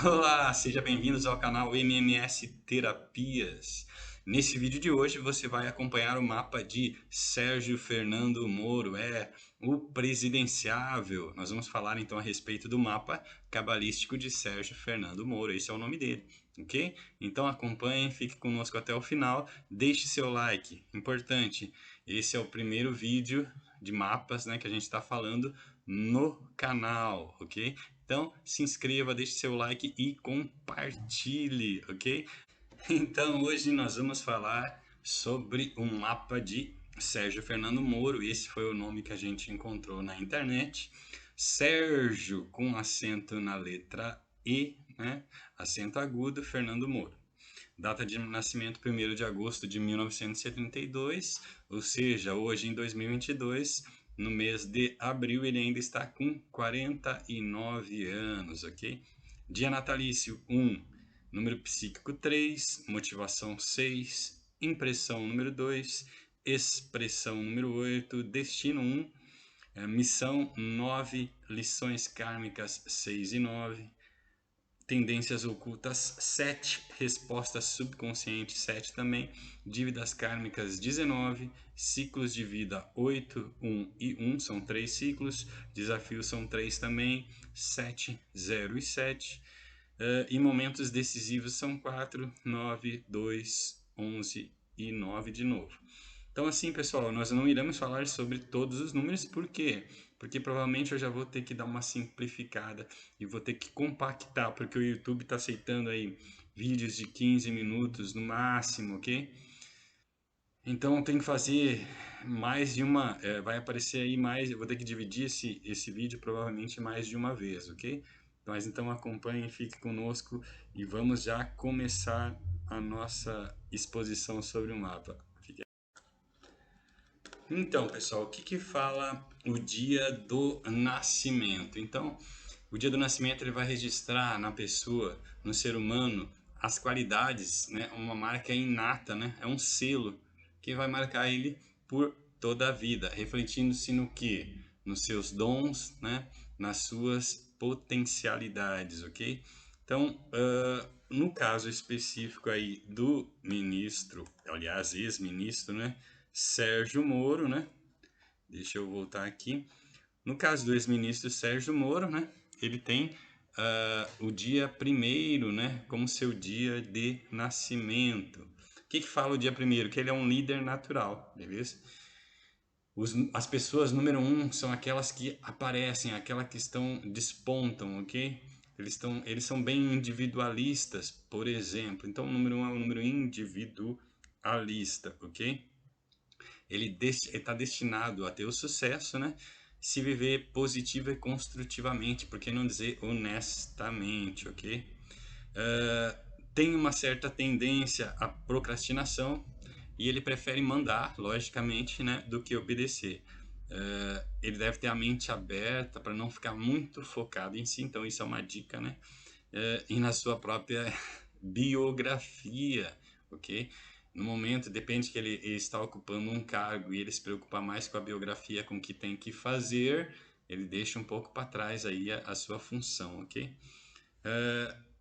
Olá, sejam bem-vindos ao canal MMS Terapias. Nesse vídeo de hoje você vai acompanhar o mapa de Sérgio Fernando Moro, o presidenciável. Nós vamos falar então a respeito do mapa cabalístico de Sérgio Fernando Moro, esse é o nome dele, ok? Então acompanhe, fique conosco até o final, deixe seu like, importante, esse é o primeiro vídeo de mapas, né, que a gente está falando no canal, ok? Então, se inscreva, deixe seu like e compartilhe, ok? Então, hoje nós vamos falar sobre o mapa de Sérgio Fernando Moro. Esse foi o nome que a gente encontrou na internet. Sérgio, com acento na letra E, né? Acento agudo, Fernando Moro. Data de nascimento 1º de agosto de 1972, ou seja, hoje em 2022, no mês de abril, ele ainda está com 49 anos, ok? Dia natalício 1, número psíquico 3, motivação 6, impressão número 2, expressão número 8, destino 1, missão 9, lições kármicas 6 e 9, tendências ocultas 7, respostas subconscientes 7 também, dívidas kármicas 19, ciclos de vida 8, 1 e 1, são 3 ciclos, desafios são 3 também, 7, 0 e 7, e momentos decisivos são 4, 9, 2, 11 e 9 de novo. Então, assim, pessoal, nós não iremos falar sobre todos os números, por quê? Porque provavelmente eu já vou ter que dar uma simplificada e vou ter que compactar, porque o YouTube está aceitando aí vídeos de 15 minutos no máximo, ok? Então tem que fazer mais de uma, vai aparecer aí mais, eu vou ter que dividir esse vídeo provavelmente mais de uma vez, ok? Mas então acompanhe, fique conosco e vamos já começar a nossa exposição sobre o mapa. Então, pessoal, o que que fala o dia do nascimento? Então, o dia do nascimento ele vai registrar na pessoa, no ser humano, as qualidades, né? Uma marca inata, né? É um selo que vai marcar ele por toda a vida, refletindo-se no que? Nos seus dons, né? Nas suas potencialidades, ok? Então, no caso específico aí do ministro, aliás, ex-ministro, né? Sérgio Moro, né? Deixa eu voltar aqui. No caso do ex-ministro Sérgio Moro, né? Ele tem o dia primeiro, né? Como seu dia de nascimento. O que que fala o dia primeiro? Que ele é um líder natural, beleza? As pessoas número um são aquelas que aparecem, aquelas que despontam, ok? Eles são bem individualistas, por exemplo. Então, o número um é o número individualista, ok? Ele está destinado a ter o sucesso, né? Se viver positivo e construtivamente, por que não dizer honestamente, ok? Tem uma certa tendência à procrastinação e ele prefere mandar, logicamente, né, do que obedecer. Ele deve ter a mente aberta para não ficar muito focado em si, então isso é uma dica, né? E na sua própria biografia, ok? No momento, depende que ele está ocupando um cargo e ele se preocupa mais com a biografia, com o que tem que fazer, ele deixa um pouco para trás aí a sua função, ok?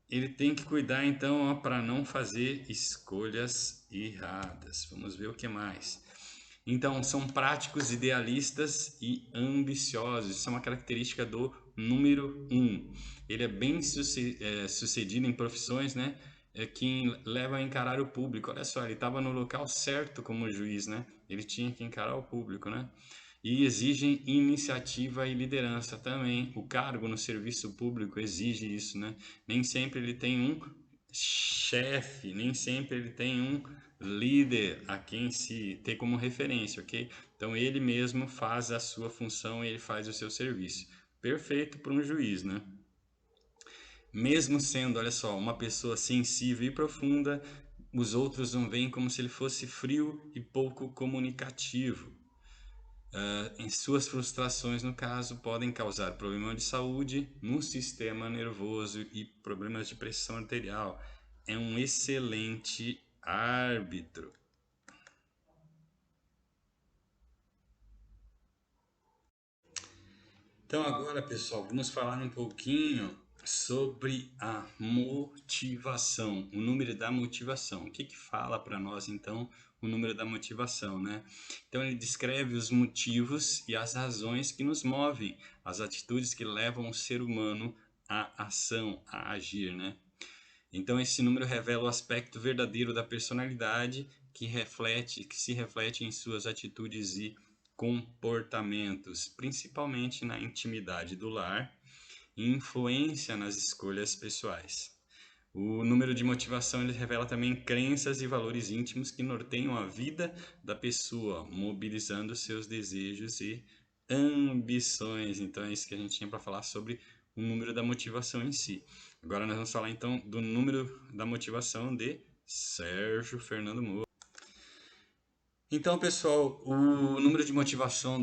Ele tem que cuidar então para não fazer escolhas erradas. Vamos ver o que mais. Então, são práticos, idealistas e ambiciosos. Isso é uma característica do número um. Ele é bem sucedido em profissões, né? Que levam a encarar o público. Olha só, ele estava no local certo como juiz, né? Ele tinha que encarar o público, né? E exigem iniciativa e liderança também. O cargo no serviço público exige isso, né? Nem sempre ele tem um chefe, nem sempre ele tem um líder a quem se ter como referência, ok? Então ele mesmo faz a sua função e ele faz o seu serviço. Perfeito para um juiz, né? Mesmo sendo, olha só, uma pessoa sensível e profunda, os outros não veem como se ele fosse frio e pouco comunicativo. Em suas frustrações, no caso, podem causar problemas de saúde no sistema nervoso e problemas de pressão arterial. É um excelente árbitro. Então agora, pessoal, vamos falar um pouquinho sobre a motivação, o número da motivação. O que que fala para nós então o número da motivação, né? Então ele descreve os motivos e as razões que nos movem, as atitudes que levam o ser humano à ação, a agir, né? Então esse número revela o aspecto verdadeiro da personalidade que se reflete em suas atitudes e comportamentos, principalmente na intimidade do lar e influência nas escolhas pessoais. O número de motivação ele revela também crenças e valores íntimos que norteiam a vida da pessoa, mobilizando seus desejos e ambições. Então é isso que a gente tinha para falar sobre o número da motivação em si. Agora nós vamos falar então do número da motivação de Sérgio Fernando Moro. Então, pessoal, o número de motivação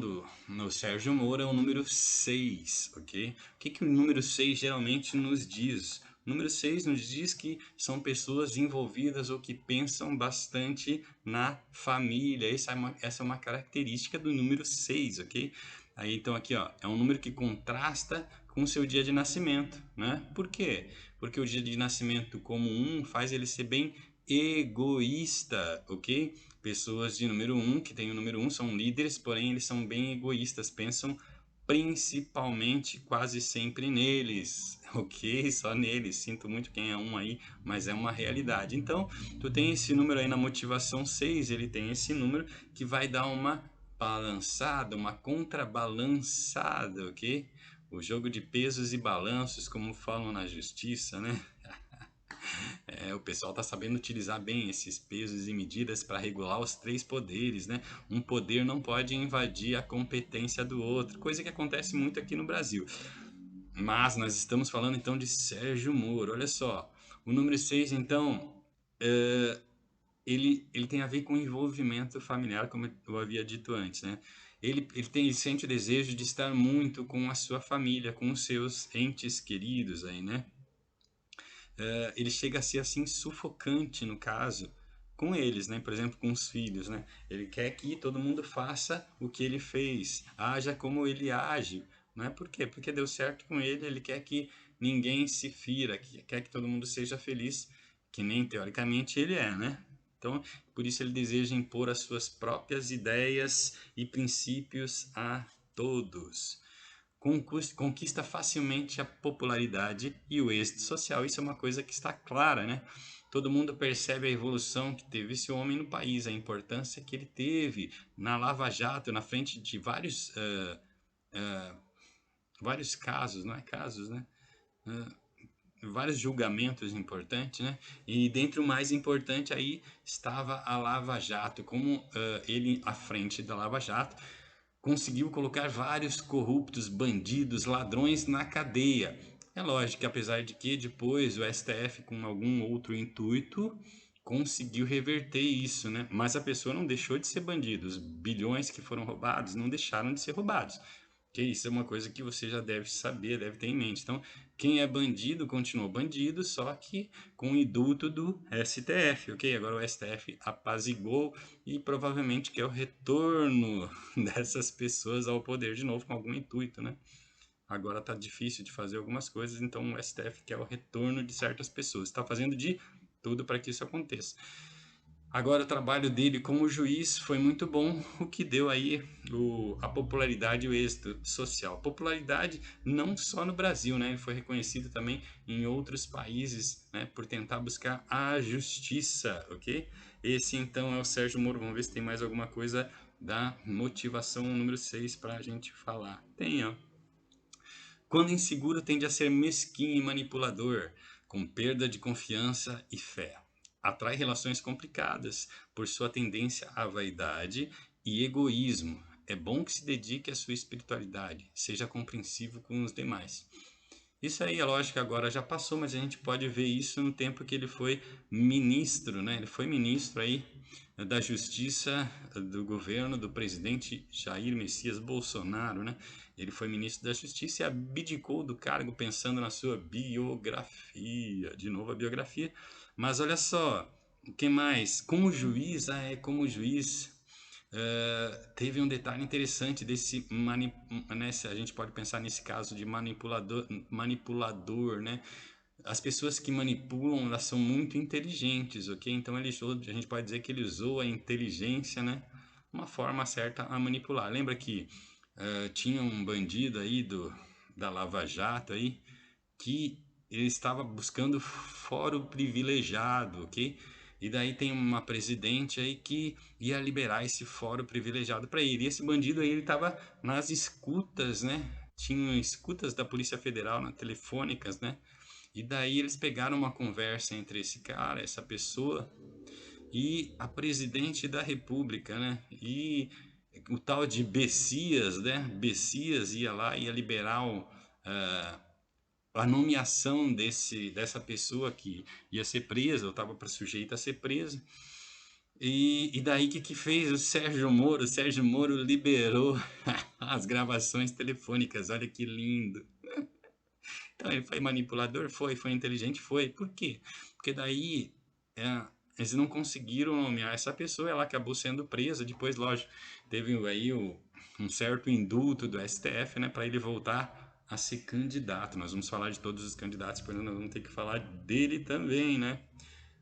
no Sérgio Moro é o número 6, ok? O que que o número 6 geralmente nos diz? O número 6 nos diz que são pessoas envolvidas ou que pensam bastante na família. Essa é uma característica do número 6, ok? Aí, então, aqui, ó, é um número que contrasta com o seu dia de nascimento, né? Por quê? Porque o dia de nascimento como faz ele ser bem egoísta, ok? Pessoas de número 1, que tem o número 1, são líderes, porém eles são bem egoístas, pensam principalmente quase sempre neles, ok? Só neles. Sinto muito quem é aí, mas é uma realidade. Então, tu tem esse número aí na motivação 6, ele tem esse número que vai dar uma balançada, uma contrabalançada, ok? O jogo de pesos e balanços, como falam na justiça, né? O pessoal está sabendo utilizar bem esses pesos e medidas para regular os três poderes, né? Um poder não pode invadir a competência do outro, coisa que acontece muito aqui no Brasil. Mas nós estamos falando então de Sérgio Moro. Olha só, o número 6, então, ele tem a ver com envolvimento familiar, como eu havia dito antes, né? Ele sente o desejo de estar muito com a sua família, com os seus entes queridos aí, né? Ele chega a ser assim sufocante no caso com eles, né? Por exemplo, com os filhos, né? Ele quer que todo mundo faça o que ele fez, haja como ele age, né? Por quê? Porque deu certo com ele, ele quer que ninguém se fira, quer que todo mundo seja feliz, que nem teoricamente ele é, né? Então, por isso ele deseja impor as suas próprias ideias e princípios a todos. Conquista facilmente a popularidade e o êxito social. Isso é uma coisa que está clara, né? Todo mundo percebe a evolução que teve esse homem no país, a importância que ele teve na Lava Jato, na frente de vários casos, não é casos, né? Vários julgamentos importantes, né? E dentre o mais importante aí estava a Lava Jato, como ele à frente da Lava Jato conseguiu colocar vários corruptos, bandidos, ladrões na cadeia. É lógico que apesar de que depois o STF, com algum outro intuito, conseguiu reverter isso, né? Mas a pessoa não deixou de ser bandido. Os bilhões que foram roubados não deixaram de ser roubados. Que isso é uma coisa que você já deve saber, deve ter em mente. Então, quem é bandido continuou bandido, só que com o indulto do STF, ok? Agora o STF apaziguou e provavelmente quer o retorno dessas pessoas ao poder de novo com algum intuito, né? Agora tá difícil de fazer algumas coisas, então o STF quer o retorno de certas pessoas. Está fazendo de tudo para que isso aconteça. Agora, o trabalho dele como juiz foi muito bom, o que deu aí a popularidade e o êxito social. Popularidade não só no Brasil, né? Ele foi reconhecido também em outros países, né? Por tentar buscar a justiça, ok? Esse então é o Sérgio Moro. Vamos ver se tem mais alguma coisa da motivação número 6 para a gente falar. Tem, ó. Quando inseguro, tende a ser mesquinho e manipulador, com perda de confiança e fé. Atrai relações complicadas por sua tendência à vaidade e egoísmo. É bom que se dedique à sua espiritualidade, seja compreensivo com os demais. Isso aí, é lógico que agora já passou, mas a gente pode ver isso no tempo que ele foi ministro, né? Ele foi ministro aí da Justiça do governo do presidente Jair Messias Bolsonaro, né? Ele foi ministro da Justiça e abdicou do cargo pensando na sua biografia. De novo a biografia. Mas olha só, o que mais? Como juiz, como juiz, Teve um detalhe interessante né, se a gente pode pensar nesse caso de manipulador, né? As pessoas que manipulam, elas são muito inteligentes, ok? Então a gente pode dizer que ele usou a inteligência, né? Uma forma certa a manipular. Lembra que tinha um bandido aí da Lava Jato aí que ele estava buscando fórum privilegiado, ok? E daí tem uma presidente aí que ia liberar esse fórum privilegiado para ele. E esse bandido aí, ele estava nas escutas, né? Tinham escutas da Polícia Federal, telefônicas, né? E daí eles pegaram uma conversa entre esse cara, essa pessoa, e a presidente da República, né? E o tal de Bessias, né? Bessias ia lá, ia liberar a nomeação dessa pessoa que ia ser presa, ou estava sujeita a ser presa. E daí o que fez o Sérgio Moro? O Sérgio Moro liberou as gravações telefônicas, olha que lindo. Então ele foi manipulador? Foi inteligente? Foi. Por quê? Porque daí é, eles não conseguiram nomear essa pessoa, ela acabou sendo presa. Depois, lógico, teve aí um certo indulto do STF, né, para ele voltar a ser candidato. Nós vamos falar de todos os candidatos, porém nós vamos ter que falar dele também, né?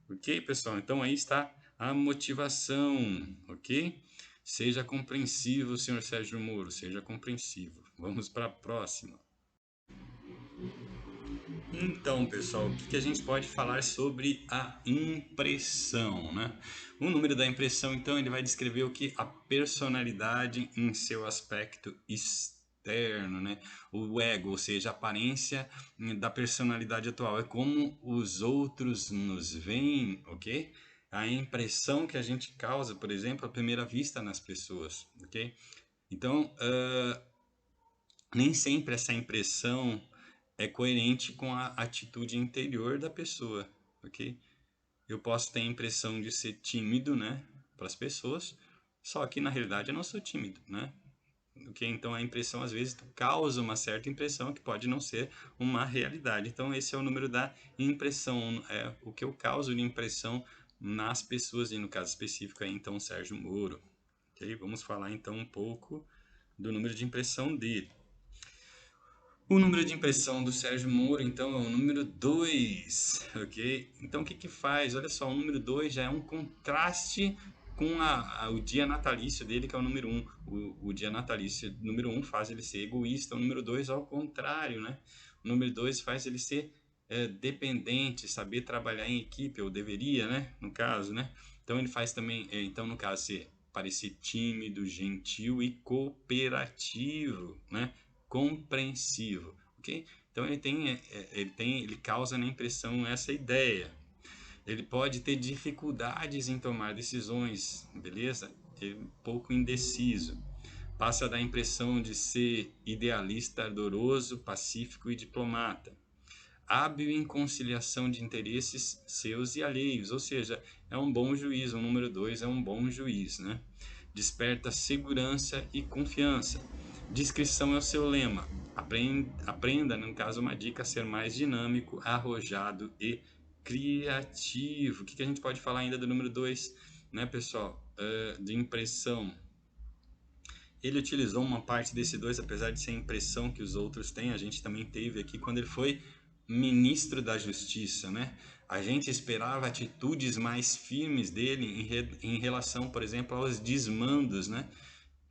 Ok, pessoal? Então aí está a motivação, ok? Seja compreensivo, senhor Sérgio Moro, seja compreensivo. Vamos para a próxima. Então, pessoal, o que a gente pode falar sobre a impressão, né? O número da impressão, então, ele vai descrever o que? A personalidade em seu aspecto externo, né? O ego, ou seja, a aparência da personalidade atual. É como os outros nos veem, ok? A impressão que a gente causa, por exemplo, à primeira vista nas pessoas, ok? Então, nem sempre essa impressão é coerente com a atitude interior da pessoa, ok? Eu posso ter a impressão de ser tímido, né, para as pessoas, só que na realidade eu não sou tímido, né? Ok? Então a impressão às vezes causa uma certa impressão que pode não ser uma realidade. Então esse é o número da impressão, é o que eu causo de impressão nas pessoas e no caso específico aí então Sérgio Moro, ok? Vamos falar então um pouco do número de impressão dele. O número de impressão do Sérgio Moro, então, é o número 2, ok? Então, o que faz? Olha só, o número 2 já é um contraste com o dia natalício dele, que é o número 1. O dia natalício número 1 faz ele ser egoísta, o número 2 ao contrário, né? O número 2 faz ele ser dependente, saber trabalhar em equipe, ou deveria, né? No caso, né? Então, ele faz também, então, no caso, parecer tímido, gentil e cooperativo, né? Compreensivo, ok? Então ele causa na impressão essa ideia. Ele pode ter dificuldades em tomar decisões, beleza? Ele é um pouco indeciso. Passa a dar a impressão de ser idealista, ardoroso, pacífico e diplomata. Hábil em conciliação de interesses seus e alheios, ou seja, é um bom juiz. O número 2 é um bom juiz, né? Desperta segurança e confiança. Discrição é o seu lema. Aprenda, no caso, uma dica, a ser mais dinâmico, arrojado e criativo. O que a gente pode falar ainda do número 2, né, pessoal? De impressão. Ele utilizou uma parte desse 2, apesar de ser a impressão que os outros têm, a gente também teve aqui quando ele foi ministro da Justiça, né? A gente esperava atitudes mais firmes dele em relação, por exemplo, aos desmandos, né?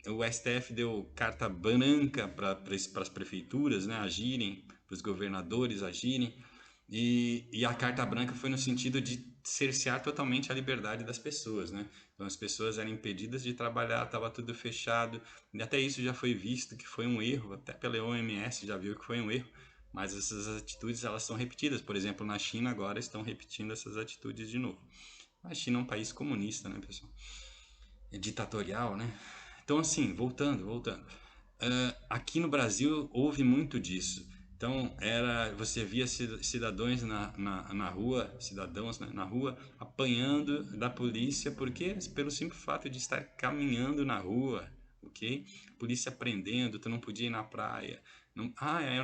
O STF deu carta branca para as prefeituras, né, agirem, para os governadores agirem, e a carta branca foi no sentido de cercear totalmente a liberdade das pessoas, né? Então as pessoas eram impedidas de trabalhar, estava tudo fechado, e até isso já foi visto que foi um erro, até pela OMS já viu que foi um erro, mas essas atitudes elas são repetidas. Por exemplo, na China agora estão repetindo essas atitudes de novo. A China é um país comunista, né, pessoal? É ditatorial, né? Então, assim, voltando. Aqui no Brasil houve muito disso. Então, você via cidadãos na rua, cidadãos, né, na rua, apanhando da polícia, porque pelo simples fato de estar caminhando na rua, ok? Polícia prendendo, tu não podia ir na praia. Não,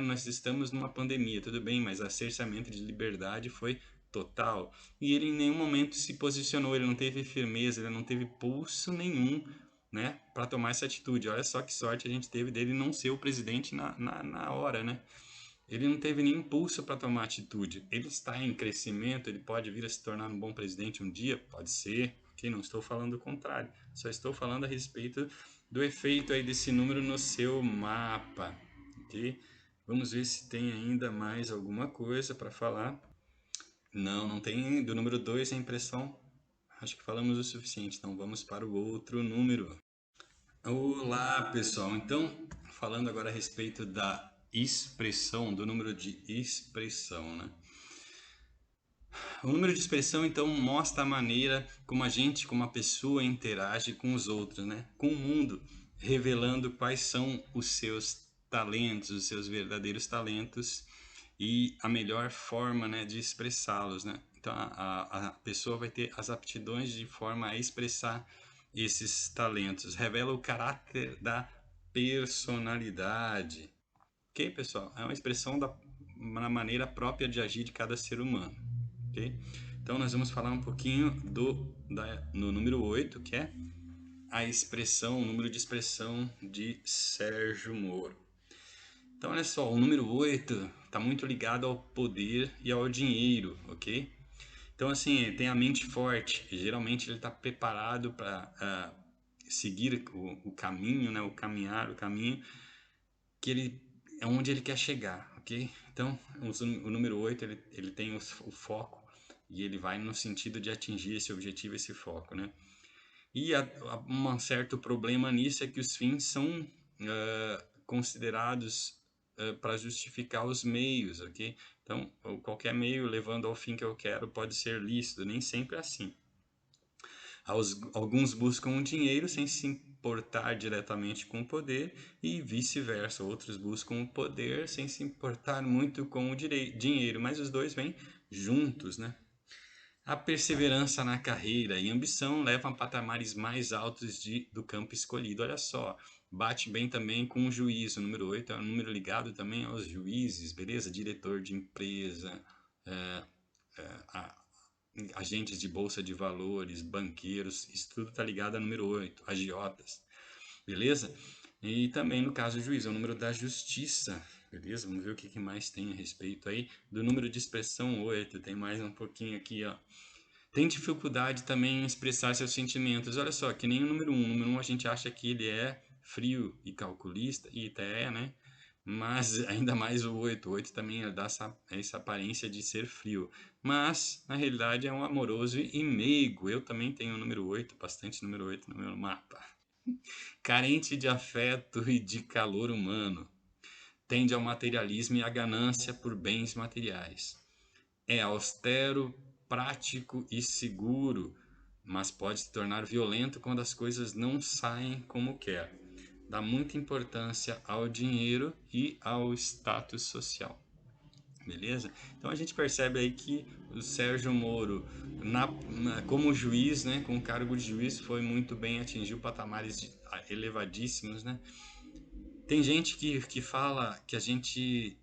nós estamos numa pandemia, tudo bem, mas o cerceamento de liberdade foi total. E ele em nenhum momento se posicionou, ele não teve firmeza, ele não teve pulso nenhum né, para tomar essa atitude. Olha só que sorte a gente teve dele não ser o presidente na hora, né? Ele não teve nem impulso para tomar atitude. Ele está em crescimento, ele pode vir a se tornar um bom presidente um dia? Pode ser, ok? Não estou falando o contrário. Só estou falando a respeito do efeito aí desse número no seu mapa, ok? Vamos ver se tem ainda mais alguma coisa para falar. Não, não tem. Do número 2 a impressão. Acho que falamos o suficiente, então vamos para o outro número. Olá, pessoal. Então, falando agora a respeito da expressão, do número de expressão, né? O número de expressão, então, mostra a maneira como a gente, como a pessoa interage com os outros, né? Com o mundo, revelando quais são os seus talentos, os seus verdadeiros talentos e a melhor forma, né, de expressá-los, né? Então, a pessoa vai ter as aptidões de forma a expressar esses talentos. Revela o caráter da personalidade. Ok, pessoal? É uma expressão da maneira própria de agir de cada ser humano. Ok? Então, nós vamos falar um pouquinho no número 8, que é a expressão, o número de expressão de Sérgio Moro. Então, olha só, o número 8 está muito ligado ao poder e ao dinheiro, ok? Então, assim, tem a mente forte, geralmente ele está preparado para seguir o caminho, né? O caminho que ele é onde ele quer chegar, ok? Então, o número 8 ele tem o foco e ele vai no sentido de atingir esse objetivo, esse foco, né? E um certo problema nisso é que os fins são considerados para justificar os meios, ok? Então, qualquer meio levando ao fim que eu quero pode ser lícito, nem sempre é assim. Alguns buscam o dinheiro sem se importar diretamente com o poder e vice-versa. Outros buscam o poder sem se importar muito com o dinheiro, mas os dois vêm juntos, né? A perseverança na carreira e ambição levam a patamares mais altos do campo escolhido. Olha só, bate bem também com o juiz. O número 8 é um número ligado também aos juízes, beleza? Diretor de empresa, agentes de bolsa de valores, banqueiros, isso tudo está ligado ao número 8, agiotas, beleza? E também no caso do juiz, é o número da justiça, beleza? Vamos ver o que mais tem a respeito aí do número de expressão 8, tem mais um pouquinho aqui, ó. Tem dificuldade também em expressar seus sentimentos. Olha só, que nem o número 1. O número 1 a gente acha que ele é frio e calculista, e até é, né? Mas ainda mais o 8. O 8 também dá essa aparência de ser frio. Mas, na realidade, é um amoroso e meigo. Eu também tenho o número 8, bastante número 8 no meu mapa. Carente de afeto e de calor humano. Tende ao materialismo e à ganância por bens materiais. É austero, prático e seguro, mas pode se tornar violento quando as coisas não saem como quer. Dá muita importância ao dinheiro e ao status social. Beleza? Então a gente percebe aí que o Sérgio Moro, como juiz, né, com o cargo de juiz, foi muito bem, atingiu patamares elevadíssimos, né? Tem gente que fala que a gente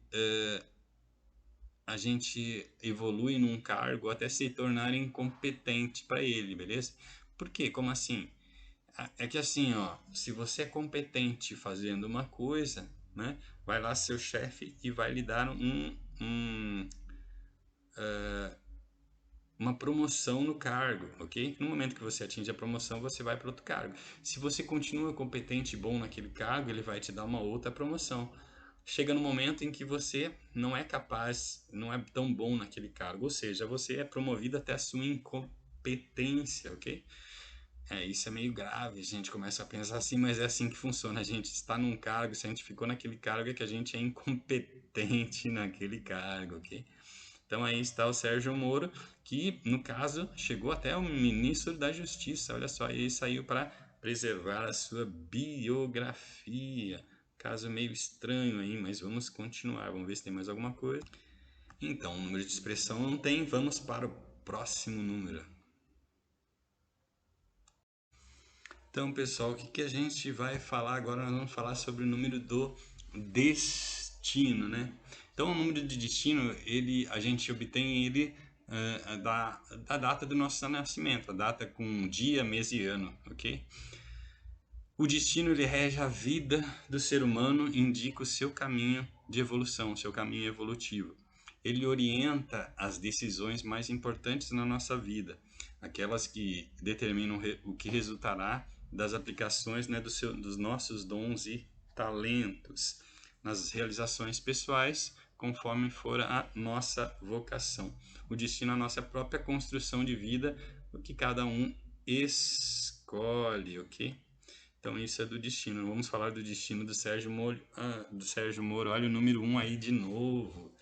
evolui num cargo até se tornar incompetente para ele, beleza? Por quê? Como assim? É que assim, ó, se você é competente fazendo uma coisa, né, vai lá seu chefe e vai lhe dar uma promoção no cargo, ok? No momento que você atinge a promoção, você vai para outro cargo. Se você continua competente e bom naquele cargo, ele vai te dar uma outra promoção. Chega no momento em que você não é capaz, não é tão bom naquele cargo, ou seja, você é promovido até a sua incompetência, ok? Isso é meio grave, a gente começa a pensar assim, mas é assim que funciona. A gente está num cargo, se a gente ficou naquele cargo, é que a gente é incompetente naquele cargo, ok? Então aí está o Sérgio Moro, que no caso chegou até o ministro da Justiça, olha só, ele saiu para preservar a sua biografia. Caso meio estranho aí, mas vamos continuar, vamos ver se tem mais alguma coisa. Então, o número de expressão não tem, vamos para o próximo número. Então, pessoal, o que a gente vai falar agora? Nós vamos falar sobre o número do destino, né? Então, o número de destino, a gente obtém ele da data do nosso nascimento, a data com dia, mês e ano, ok? O destino ele rege a vida do ser humano e indica o seu caminho de evolução, o seu caminho evolutivo. Ele orienta as decisões mais importantes na nossa vida, aquelas que determinam o que resultará das aplicações, né, dos nossos dons e talentos nas realizações pessoais, conforme for a nossa vocação. O destino é a nossa própria construção de vida, o que cada um escolhe, ok? Então isso é do destino. Vamos falar do destino do Sérgio Moro. Do Sérgio Moro. Olha o número 1 aí de novo.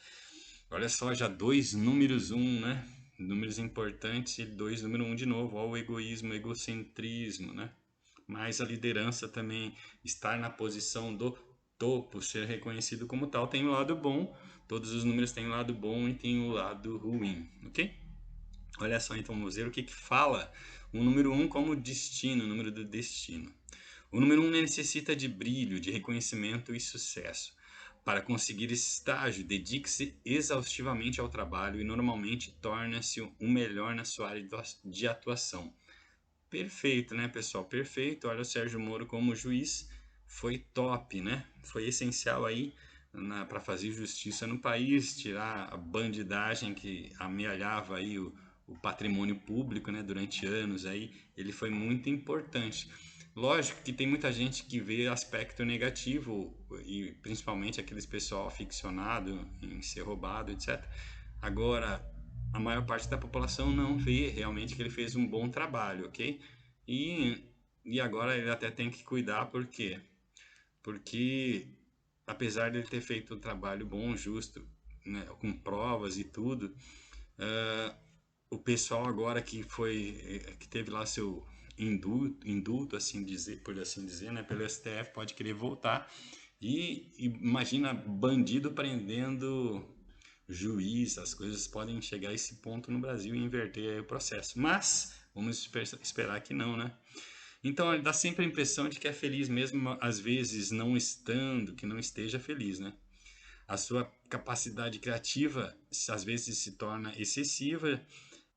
Olha só, já dois números 1, né? Números importantes e dois número 1 de novo. Olha o egoísmo, o egocentrismo, né? Mas a liderança também, estar na posição do topo, ser reconhecido como tal, tem o lado bom. Todos os números têm o lado bom e tem o lado ruim, ok? Olha só, então vamos ver o que fala o número 1 como destino, o número do destino. O número 1 necessita de brilho, de reconhecimento e sucesso. Para conseguir esse estágio, dedique-se exaustivamente ao trabalho e normalmente torna-se o melhor na sua área de atuação. Perfeito, né, pessoal? Perfeito. Olha o Sérgio Moro como juiz, foi top, né? Foi essencial aí para fazer justiça no país, tirar a bandidagem que amealhava aí o patrimônio público, né, durante anos aí. Ele foi muito importante. Lógico que tem muita gente que vê aspecto negativo, e principalmente aqueles pessoal aficionado em ser roubado, etc. Agora, a maior parte da população não vê realmente que ele fez um bom trabalho, ok? E, e agora ele até tem que cuidar, por quê? Porque apesar de ele ter feito um trabalho bom, justo, né, com provas e tudo, o pessoal agora que teve lá seu indulto assim dizer, por assim dizer, né, pelo STF, pode querer voltar e imagina bandido prendendo juiz, as coisas podem chegar a esse ponto no Brasil e inverter aí o processo, mas vamos esperar que não, né? Então dá sempre a impressão de que é feliz mesmo, às vezes não estando, que não esteja feliz, né? A sua capacidade criativa às vezes se torna excessiva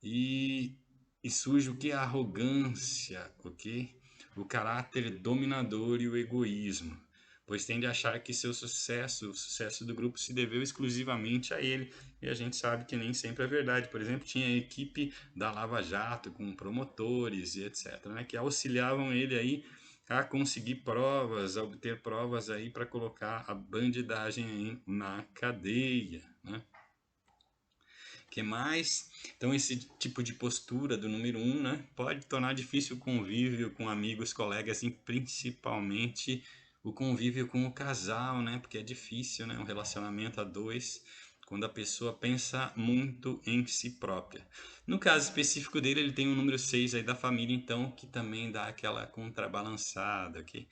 e, e surge o que? A arrogância, ok? O caráter dominador e o egoísmo, pois tende a achar que seu sucesso, o sucesso do grupo, se deveu exclusivamente a ele. E a gente sabe que nem sempre é verdade. Por exemplo, tinha a equipe da Lava Jato com promotores e etc., né, que auxiliavam ele aí a conseguir provas, a obter provas aí para colocar a bandidagem aí na cadeia, né? Que mais? Então esse tipo de postura do número 1, né, pode tornar difícil o convívio com amigos, colegas, e principalmente o convívio com o casal, né, porque é difícil, né, um relacionamento a dois quando a pessoa pensa muito em si própria. No caso específico dele, ele tem o número 6 aí da família, então, que também dá aquela contrabalançada, ok?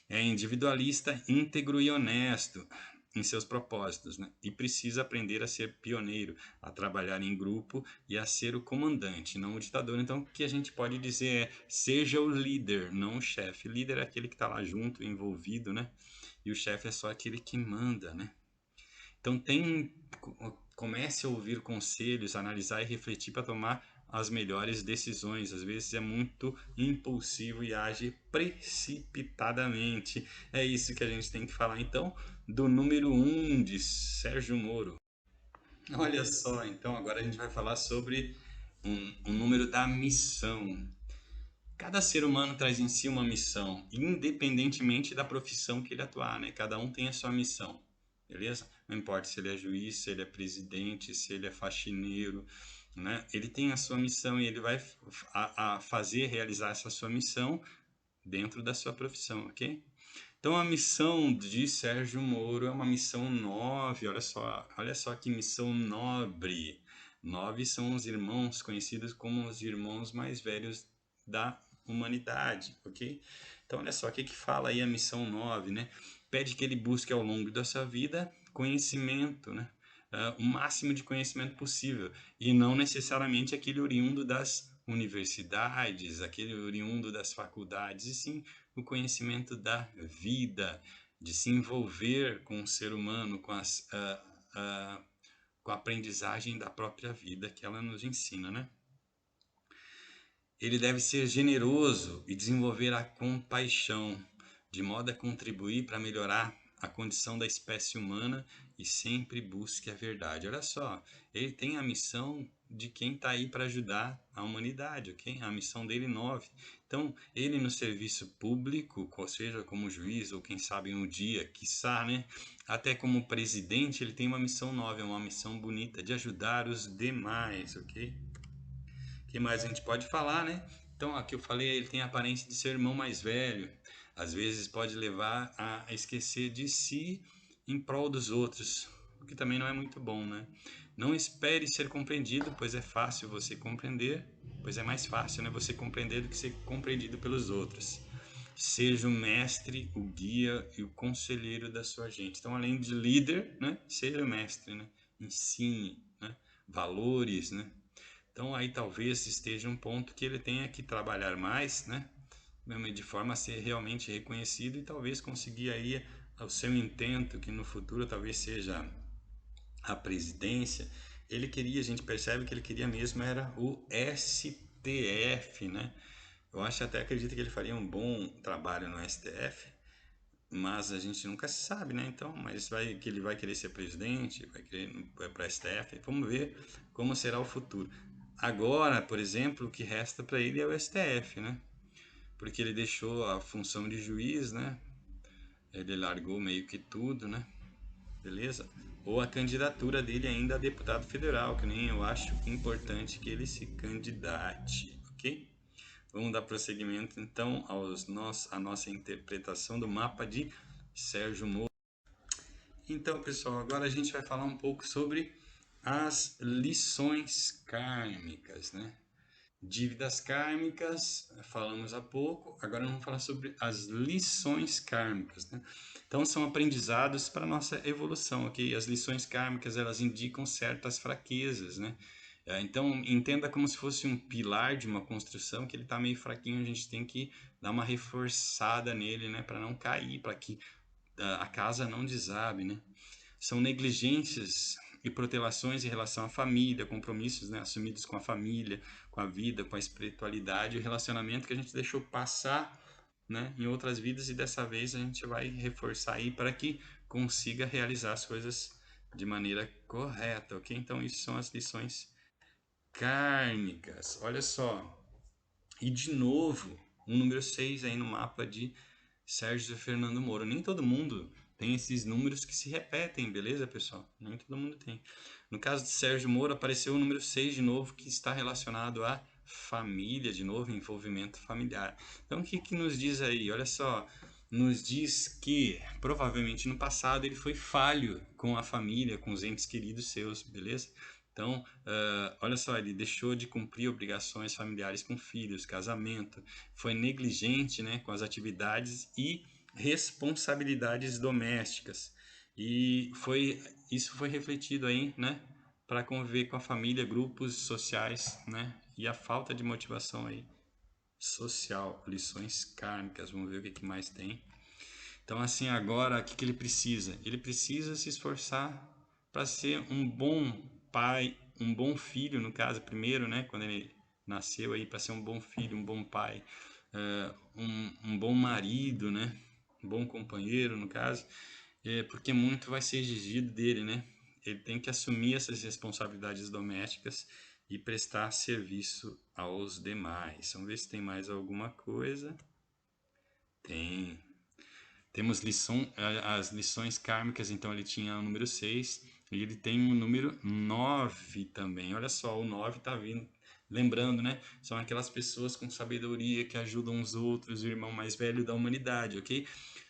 É individualista, íntegro e honesto em seus propósitos, né? E precisa aprender a ser pioneiro, a trabalhar em grupo e a ser o comandante, não o ditador. Então, o que a gente pode dizer é: seja o líder, não o chefe. O líder é aquele que está lá junto, envolvido, né? E o chefe é só aquele que manda, né? Então, comece a ouvir conselhos, analisar e refletir para tomar as melhores decisões. Às vezes é muito impulsivo e age precipitadamente. É isso que a gente tem que falar. Então, do número 1 de Sérgio Moro. Olha só, então agora a gente vai falar sobre um número da missão. Cada ser humano traz em si uma missão, independentemente da profissão que ele atuar, né? Cada um tem a sua missão, beleza? Não importa se ele é juiz, se ele é presidente, se ele é faxineiro, né? Ele tem a sua missão e ele vai fazer, realizar essa sua missão dentro da sua profissão, ok? Então a missão de Sérgio Moro é uma missão 9, olha só que missão nobre. 9 são os irmãos conhecidos como os irmãos mais velhos da humanidade, ok? Então olha só o que fala aí a missão 9, né? Pede que ele busque ao longo da sua vida conhecimento, né? O máximo de conhecimento possível e não necessariamente aquele oriundo das universidades, aquele oriundo das faculdades, e sim o conhecimento da vida, de se envolver com o ser humano, com a aprendizagem da própria vida que ela nos ensina, né? Ele deve ser generoso e desenvolver a compaixão. de modo a contribuir para melhorar a condição da espécie humana e sempre busque a verdade. Olha só, ele tem a missão de quem está aí para ajudar a humanidade, ok? A missão dele 9. Então, ele no serviço público, ou seja, como juiz, ou quem sabe um dia, quiçá, né? Até como presidente, ele tem uma missão 9, uma missão bonita de ajudar os demais, ok? O que mais a gente pode falar, né? Então, aqui eu falei, ele tem a aparência de ser irmão mais velho. Às vezes pode levar a esquecer de si em prol dos outros, o que também não é muito bom, né? Não espere ser compreendido, pois é fácil você compreender, pois é mais fácil, né, você compreender do que ser compreendido pelos outros. Seja o mestre, o guia e o conselheiro da sua gente. Então, além de líder, né, seja o mestre, né? Ensine, né? Valores, né? Então aí talvez esteja um ponto que ele tenha que trabalhar mais, né? De forma a ser realmente reconhecido e talvez conseguir aí o seu intento, que no futuro talvez seja a presidência. Ele queria, a gente percebe que ele queria mesmo era o STF, né? Eu acho até acredito que ele faria um bom trabalho no STF, mas a gente nunca sabe, né? Então, mas vai que ele vai querer ser presidente, vai querer para STF, vamos ver como será o futuro. Agora, por exemplo, o que resta para ele é o STF, né? Porque ele deixou a função de juiz, né? Ele largou meio que tudo, né? Beleza? Ou a candidatura dele ainda a deputado federal, que nem eu acho importante que ele se candidate, ok? Vamos dar prosseguimento então à nossa interpretação do mapa de Sérgio Moro. Então, pessoal, agora a gente vai falar um pouco sobre as lições kármicas, né? Dívidas kármicas, falamos há pouco, agora vamos falar sobre as lições kármicas, né? Então, são aprendizados para a nossa evolução, ok? As lições kármicas, elas indicam certas fraquezas, né? Então, entenda como se fosse um pilar de uma construção que ele está meio fraquinho, a gente tem que dar uma reforçada nele, né? Para não cair, para que a casa não desabe, né? São negligências e protelações em relação à família, compromissos, né, assumidos com a família, com a vida, com a espiritualidade, o relacionamento que a gente deixou passar, né, em outras vidas e dessa vez a gente vai reforçar aí para que consiga realizar as coisas de maneira correta, ok? Então isso são as lições kármicas. Olha só, e de novo, o número 6 aí no mapa de Sérgio Fernando Moro. Nem todo mundo tem esses números que se repetem, beleza, pessoal? Nem todo mundo tem. No caso de Sérgio Moro, apareceu o número 6 de novo, que está relacionado à família, de novo, envolvimento familiar. Então, o que que nos diz aí? Olha só, nos diz que provavelmente no passado ele foi falho com a família, com os entes queridos seus, beleza? Então, olha só, ele deixou de cumprir obrigações familiares com filhos, casamento, foi negligente, né, com as atividades e responsabilidades domésticas. E isso foi refletido aí, né, para conviver com a família, grupos sociais, né, e a falta de motivação aí social, lições kármicas, vamos ver o que, que mais tem. Então, assim, agora, o que, que ele precisa? Ele precisa se esforçar para ser um bom pai, um bom filho, no caso, primeiro, né, quando ele nasceu aí, para ser um bom filho, um bom pai, um bom marido, né, um bom companheiro, no caso, porque muito vai ser exigido dele, né? Ele tem que assumir essas responsabilidades domésticas e prestar serviço aos demais. Vamos ver se tem mais alguma coisa. Tem. Temos as lições kármicas, então ele tinha o número 6 e ele tem o número 9 também. Olha só, o 9 está vindo. Lembrando, né? São aquelas pessoas com sabedoria que ajudam os outros, o irmão mais velho da humanidade, ok?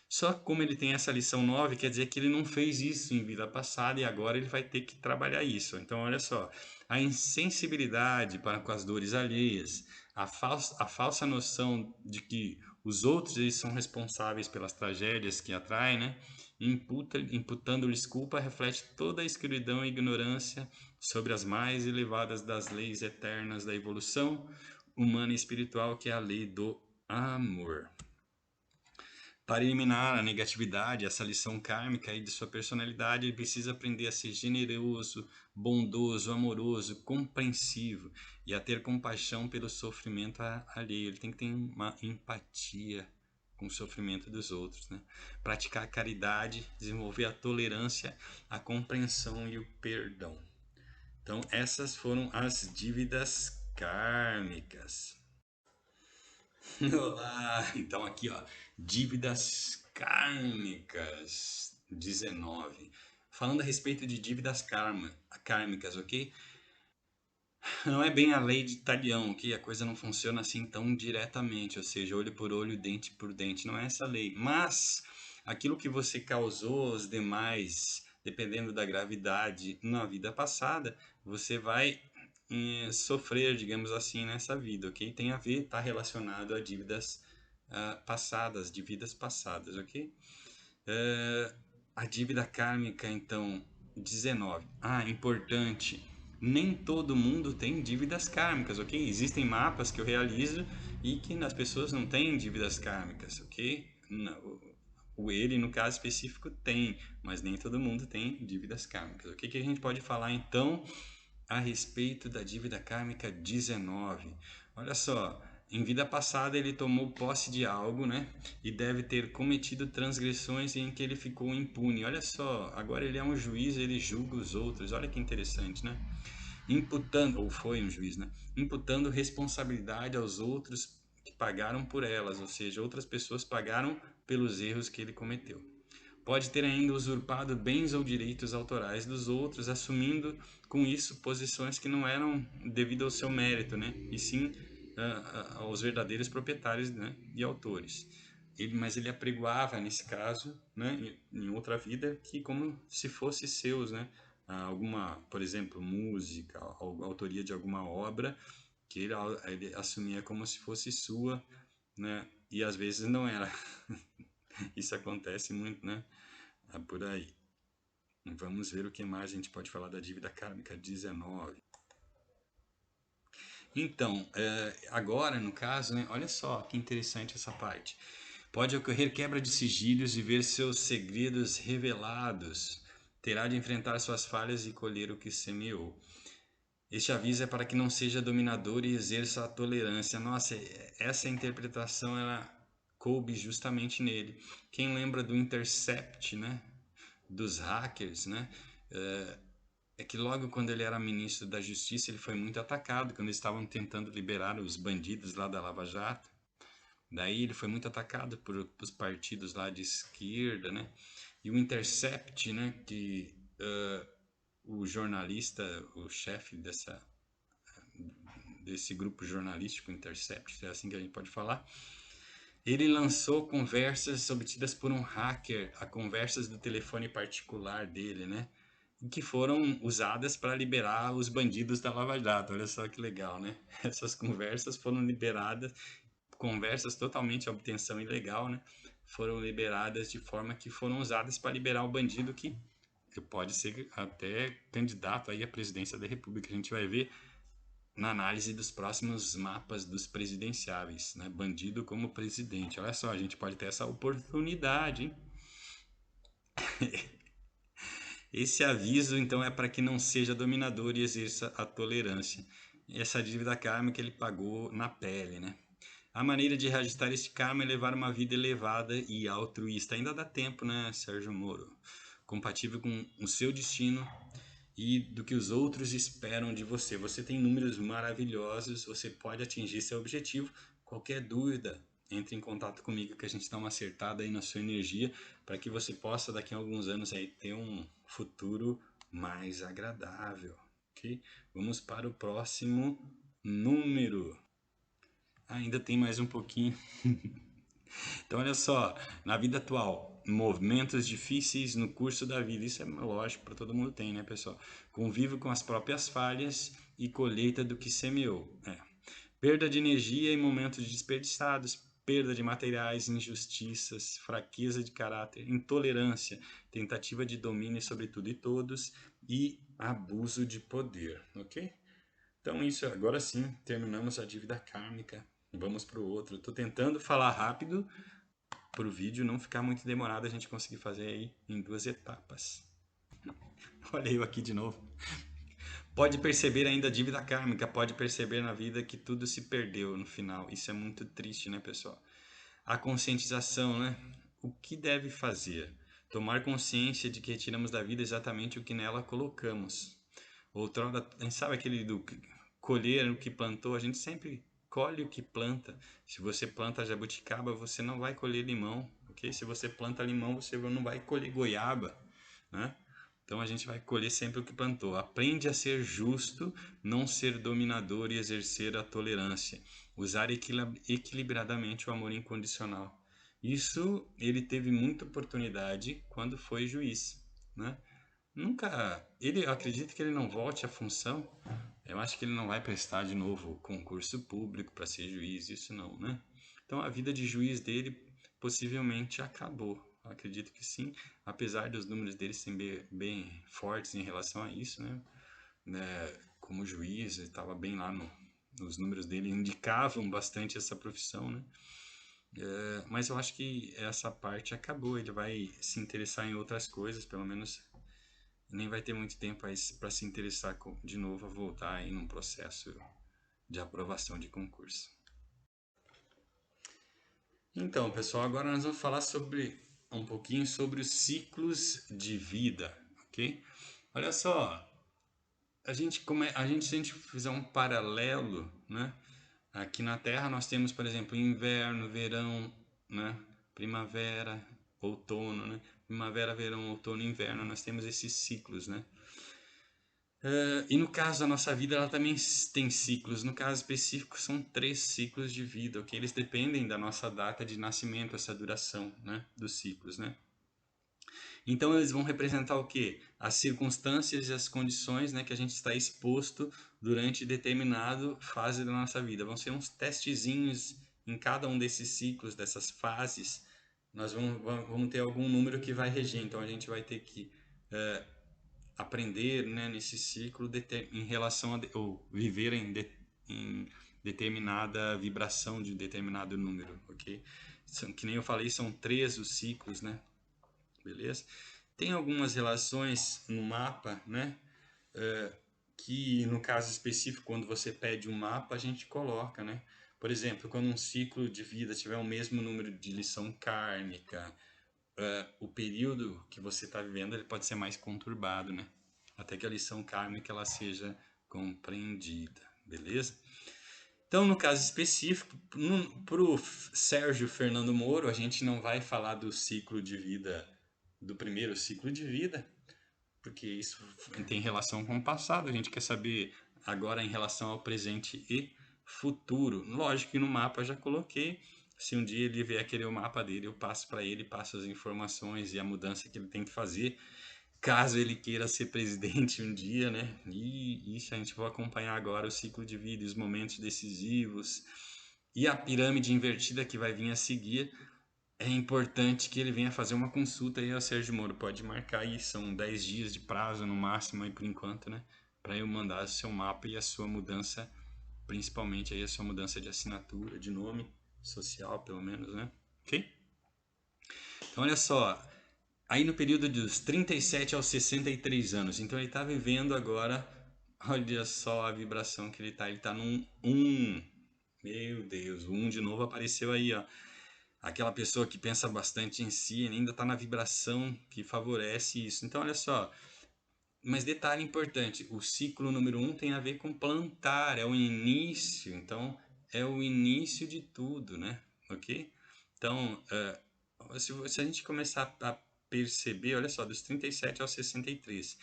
Só que como ele tem essa lição 9, quer dizer que ele não fez isso em vida passada e agora ele vai ter que trabalhar isso. Então, olha só, a insensibilidade para com as dores alheias, a falsa noção de que os outros eles são responsáveis pelas tragédias que atraem, né? Imputando-lhes culpa, reflete toda a escuridão e ignorância sobre as mais elevadas das leis eternas da evolução humana e espiritual, que é a lei do amor. Para eliminar a negatividade, essa lição kármica aí de sua personalidade, ele precisa aprender a ser generoso, bondoso, amoroso, compreensivo e a ter compaixão pelo sofrimento alheio. Ele tem que ter uma empatia, com o sofrimento dos outros, né? Praticar a caridade, desenvolver a tolerância, a compreensão e o perdão. Então, essas foram as dívidas kármicas. Olá! Então, aqui, ó, dívidas kármicas 19. Falando a respeito de dívidas kármicas, ok? Não é bem a lei de Talião, ok? A coisa não funciona assim tão diretamente, ou seja, olho por olho, dente por dente. Não é essa lei. Mas aquilo que você causou aos demais, dependendo da gravidade na vida passada, você vai sofrer, digamos assim, nessa vida, ok? Tem a ver, está relacionado a dívidas passadas, de vidas passadas, ok? A dívida kármica, então, 19. Ah, importante. Nem todo mundo tem dívidas kármicas, ok? Existem mapas que eu realizo e que as pessoas não têm dívidas kármicas, ok? Não, ele, no caso específico, tem, mas nem todo mundo tem dívidas kármicas. O que a gente pode falar, então, a respeito da dívida kármica 19? Olha só, em vida passada ele tomou posse de algo, né? E deve ter cometido transgressões em que ele ficou impune. Olha só, agora ele é um juiz, ele julga os outros. Olha que interessante, né? Imputando, ou foi um juiz, né? Imputando responsabilidade aos outros que pagaram por elas, ou seja, outras pessoas pagaram pelos erros que ele cometeu. Pode ter ainda usurpado bens ou direitos autorais dos outros, assumindo com isso posições que não eram devido ao seu mérito, né? E sim aos verdadeiros proprietários, né? E autores. Mas ele apregoava, nesse caso, né? Em outra vida, que como se fosse seus, né? Alguma, por exemplo, música, a autoria de alguma obra que ele assumia como se fosse sua, né? E às vezes não era. Isso acontece muito, né? Por aí. Vamos ver o que mais a gente pode falar da dívida kármica 19. Então, agora no caso, né, olha só que interessante essa parte. Pode ocorrer quebra de sigilhos e ver seus segredos revelados. Terá de enfrentar suas falhas e colher o que semeou. Este aviso é para que não seja dominador e exerça a tolerância. Nossa, essa interpretação ela coube justamente nele. Quem lembra do Intercept, né? Dos hackers, né? É que logo quando ele era ministro da Justiça, ele foi muito atacado, quando eles estavam tentando liberar os bandidos lá da Lava Jato. Daí ele foi muito atacado por os partidos lá de esquerda, né? E o Intercept, né? Que o jornalista, o chefe desse grupo jornalístico Intercept, é assim que a gente pode falar, ele lançou conversas obtidas por um hacker, a conversas do telefone particular dele, né? Que foram usadas para liberar os bandidos da Lava Jato. Olha só que legal, né? Essas conversas foram liberadas, conversas totalmente de obtenção ilegal, né? Foram liberadas de forma que foram usadas para liberar o bandido que pode ser até candidato aí à presidência da República. A gente vai ver na análise dos próximos mapas dos presidenciáveis, né? Bandido como presidente. Olha só, a gente pode ter essa oportunidade, hein? Esse aviso, então, é para que não seja dominador e exerça a tolerância. Essa dívida kármica ele pagou na pele, né? A maneira de reajustar este karma é levar uma vida elevada e altruísta. Ainda dá tempo, né, Sérgio Moro? Compatível com o seu destino e do que os outros esperam de você. Você tem números maravilhosos, você pode atingir seu objetivo. Qualquer dúvida, entre em contato comigo que a gente dá uma acertada aí na sua energia para que você possa daqui a alguns anos aí ter um futuro mais agradável, ok? Vamos para o próximo número. Ainda tem mais um pouquinho. Então, olha só, na vida atual, momentos difíceis no curso da vida, isso é lógico, para todo mundo tem, né, pessoal? Convive com as próprias falhas e colheita do que semeou. Perda de energia em momentos desperdiçados, perda de materiais, injustiças, fraqueza de caráter, intolerância, tentativa de domínio sobre tudo e todos e abuso de poder, ok? Então, isso agora sim, terminamos a dívida kármica. Vamos para o outro. Estou tentando falar rápido para o vídeo não ficar muito demorado, a gente conseguir fazer aí em 2 etapas. Olha eu aqui de novo. Pode perceber ainda a dívida kármica, pode perceber na vida que tudo se perdeu no final. Isso é muito triste, né, pessoal? A conscientização, né? O que deve fazer? Tomar consciência de que retiramos da vida exatamente o que nela colocamos. Outrora, sabe aquele do colher o que plantou? A gente sempre colhe o que planta. Se você planta jabuticaba, você não vai colher limão, ok? Se você planta limão, você não vai colher goiaba, né? Então a gente vai colher sempre o que plantou. Aprende a ser justo, não ser dominador e exercer a tolerância. Usar equilibradamente o amor incondicional. Isso ele teve muita oportunidade quando foi juiz, né? Nunca, ele acredita que ele não volte à função. Eu acho que ele não vai prestar de novo concurso público para ser juiz, isso não, né? Então a vida de juiz dele possivelmente acabou. Eu acredito que sim, apesar dos números dele serem bem fortes em relação a isso, né? Como juiz, ele estava bem lá nos números dele, indicavam bastante essa profissão, né? Mas eu acho que essa parte acabou. Ele vai se interessar em outras coisas, pelo menos nem vai ter muito tempo para se interessar de novo a voltar aí num processo de aprovação de concurso. Então, pessoal, agora nós vamos falar sobre um pouquinho sobre os ciclos de vida, ok? Olha só, se a gente fizer um paralelo, né? Aqui na Terra nós temos, por exemplo, inverno, verão, né? Primavera, outono, né? Primavera, verão, outono, inverno, nós temos esses ciclos, né? E no caso da nossa vida, ela também tem ciclos. No caso específico, são 3 ciclos de vida, ok? Eles dependem da nossa data de nascimento, essa duração, né? Dos ciclos, né? Então, eles vão representar o quê? As circunstâncias e as condições, né, que a gente está exposto durante determinada fase da nossa vida. Vão ser uns testezinhos em cada um desses ciclos, dessas fases. Nós vamos ter algum número que vai reger. Então, a gente vai ter que aprender, né, nesse ciclo em relação a ou viver em determinada vibração de determinado número, ok? Que nem eu falei, são 3 os ciclos, né? Beleza? Tem algumas relações no mapa, né? Que no caso específico, quando você pede um mapa, a gente coloca, né? Por exemplo, quando um ciclo de vida tiver o mesmo número de lição kármica, o período que você está vivendo ele pode ser mais conturbado, né? Até que a lição kármica ela seja compreendida, beleza? Então, no caso específico, para o Sérgio Fernando Moro, a gente não vai falar do ciclo de vida, do primeiro ciclo de vida, porque isso tem relação com o passado, a gente quer saber agora em relação ao presente e futuro. Lógico que no mapa eu já coloquei, se um dia ele vier querer o mapa dele, eu passo para ele, passo as informações e a mudança que ele tem que fazer, caso ele queira ser presidente um dia, né? E isso a gente vai acompanhar agora o ciclo de vida, os momentos decisivos e a pirâmide invertida que vai vir a seguir. É importante que ele venha fazer uma consulta aí ao Sérgio Moro. Pode marcar aí, são 10 dias de prazo no máximo aí por enquanto, né? Para eu mandar o seu mapa e a sua mudança, principalmente aí a sua mudança de assinatura, de nome social, pelo menos, né? Ok? Então, olha só, aí no período dos 37 aos 63 anos, então ele está vivendo agora, olha só a vibração que ele está. Ele está num 1. Meu Deus, o 1 de novo apareceu aí, ó. Aquela pessoa que pensa bastante em si ainda está na vibração que favorece isso. Então, olha só, mas detalhe importante, o ciclo número 1 tem a ver com plantar, é o início, então é o início de tudo, né? Ok? Então, se a gente começar a perceber, olha só, dos 37 aos 63,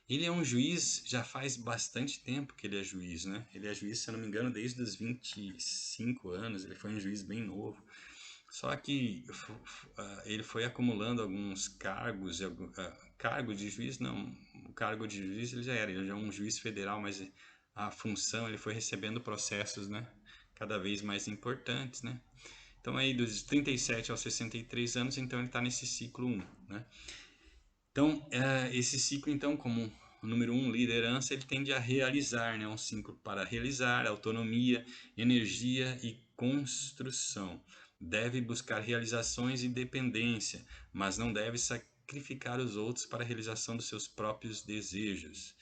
ele é um juiz, já faz bastante tempo que ele é juiz, né? Ele é juiz, se eu não me engano, desde os 25 anos, ele foi um juiz bem novo. Só que ele foi acumulando alguns cargos, cargo de juiz não, o cargo de juiz ele já é um juiz federal, mas a função ele foi recebendo processos, né, cada vez mais importantes, né. Então aí dos 37 aos 63 anos, então ele está nesse ciclo 1, né. Então esse ciclo então como o número 1, liderança, ele tende a realizar, né, um ciclo para realizar, autonomia, energia e construção. Deve buscar realizações e independência, mas não deve sacrificar os outros para a realização dos seus próprios desejos.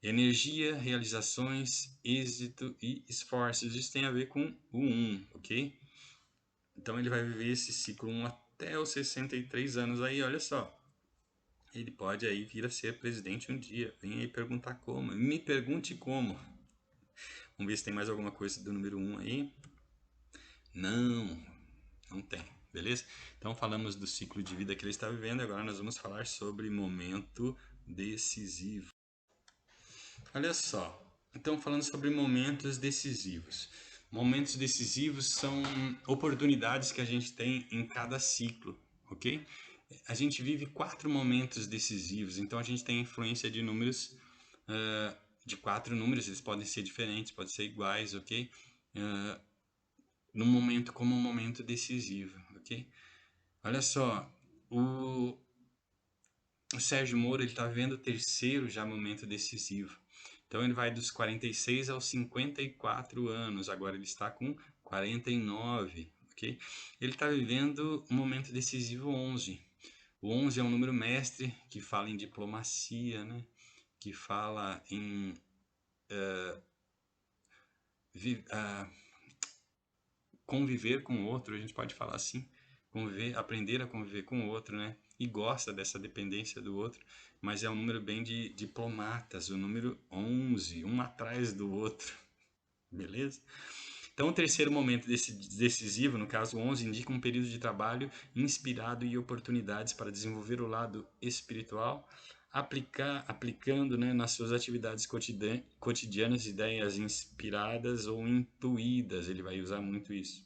Energia, realizações, êxito e esforços. Isso tem a ver com o 1, ok? Então ele vai viver esse ciclo 1 até os 63 anos aí, olha só. Ele pode aí vir a ser presidente um dia. Vem aí perguntar como. Me pergunte como. Vamos ver se tem mais alguma coisa do número 1 aí. Não, não tem, beleza? Então falamos do ciclo de vida que ele está vivendo. Agora nós vamos falar sobre momento decisivo. Olha só. Então falando sobre momentos decisivos. Momentos decisivos são oportunidades que a gente tem em cada ciclo, ok? A gente vive 4 momentos decisivos, então a gente tem influência de números, de 4 números, eles podem ser diferentes, podem ser iguais, ok? Num momento como um momento decisivo, ok? Olha só, o, o Sérgio Moro ele está vendo o terceiro já momento decisivo. Então ele vai dos 46 aos 54 anos, agora ele está com 49, ok? Ele está vivendo um momento decisivo 11. O 11 é um número mestre que fala em diplomacia, né? Que fala em conviver com o outro, a gente pode falar assim, conviver, aprender a conviver com o outro, né? E gosta dessa dependência do outro, mas é um número bem de diplomatas, o número 11, um atrás do outro, beleza? Então, o terceiro momento decisivo, no caso 11, indica um período de trabalho inspirado e oportunidades para desenvolver o lado espiritual, aplicando, né, nas suas atividades cotidianas ideias inspiradas ou intuídas. Ele vai usar muito isso.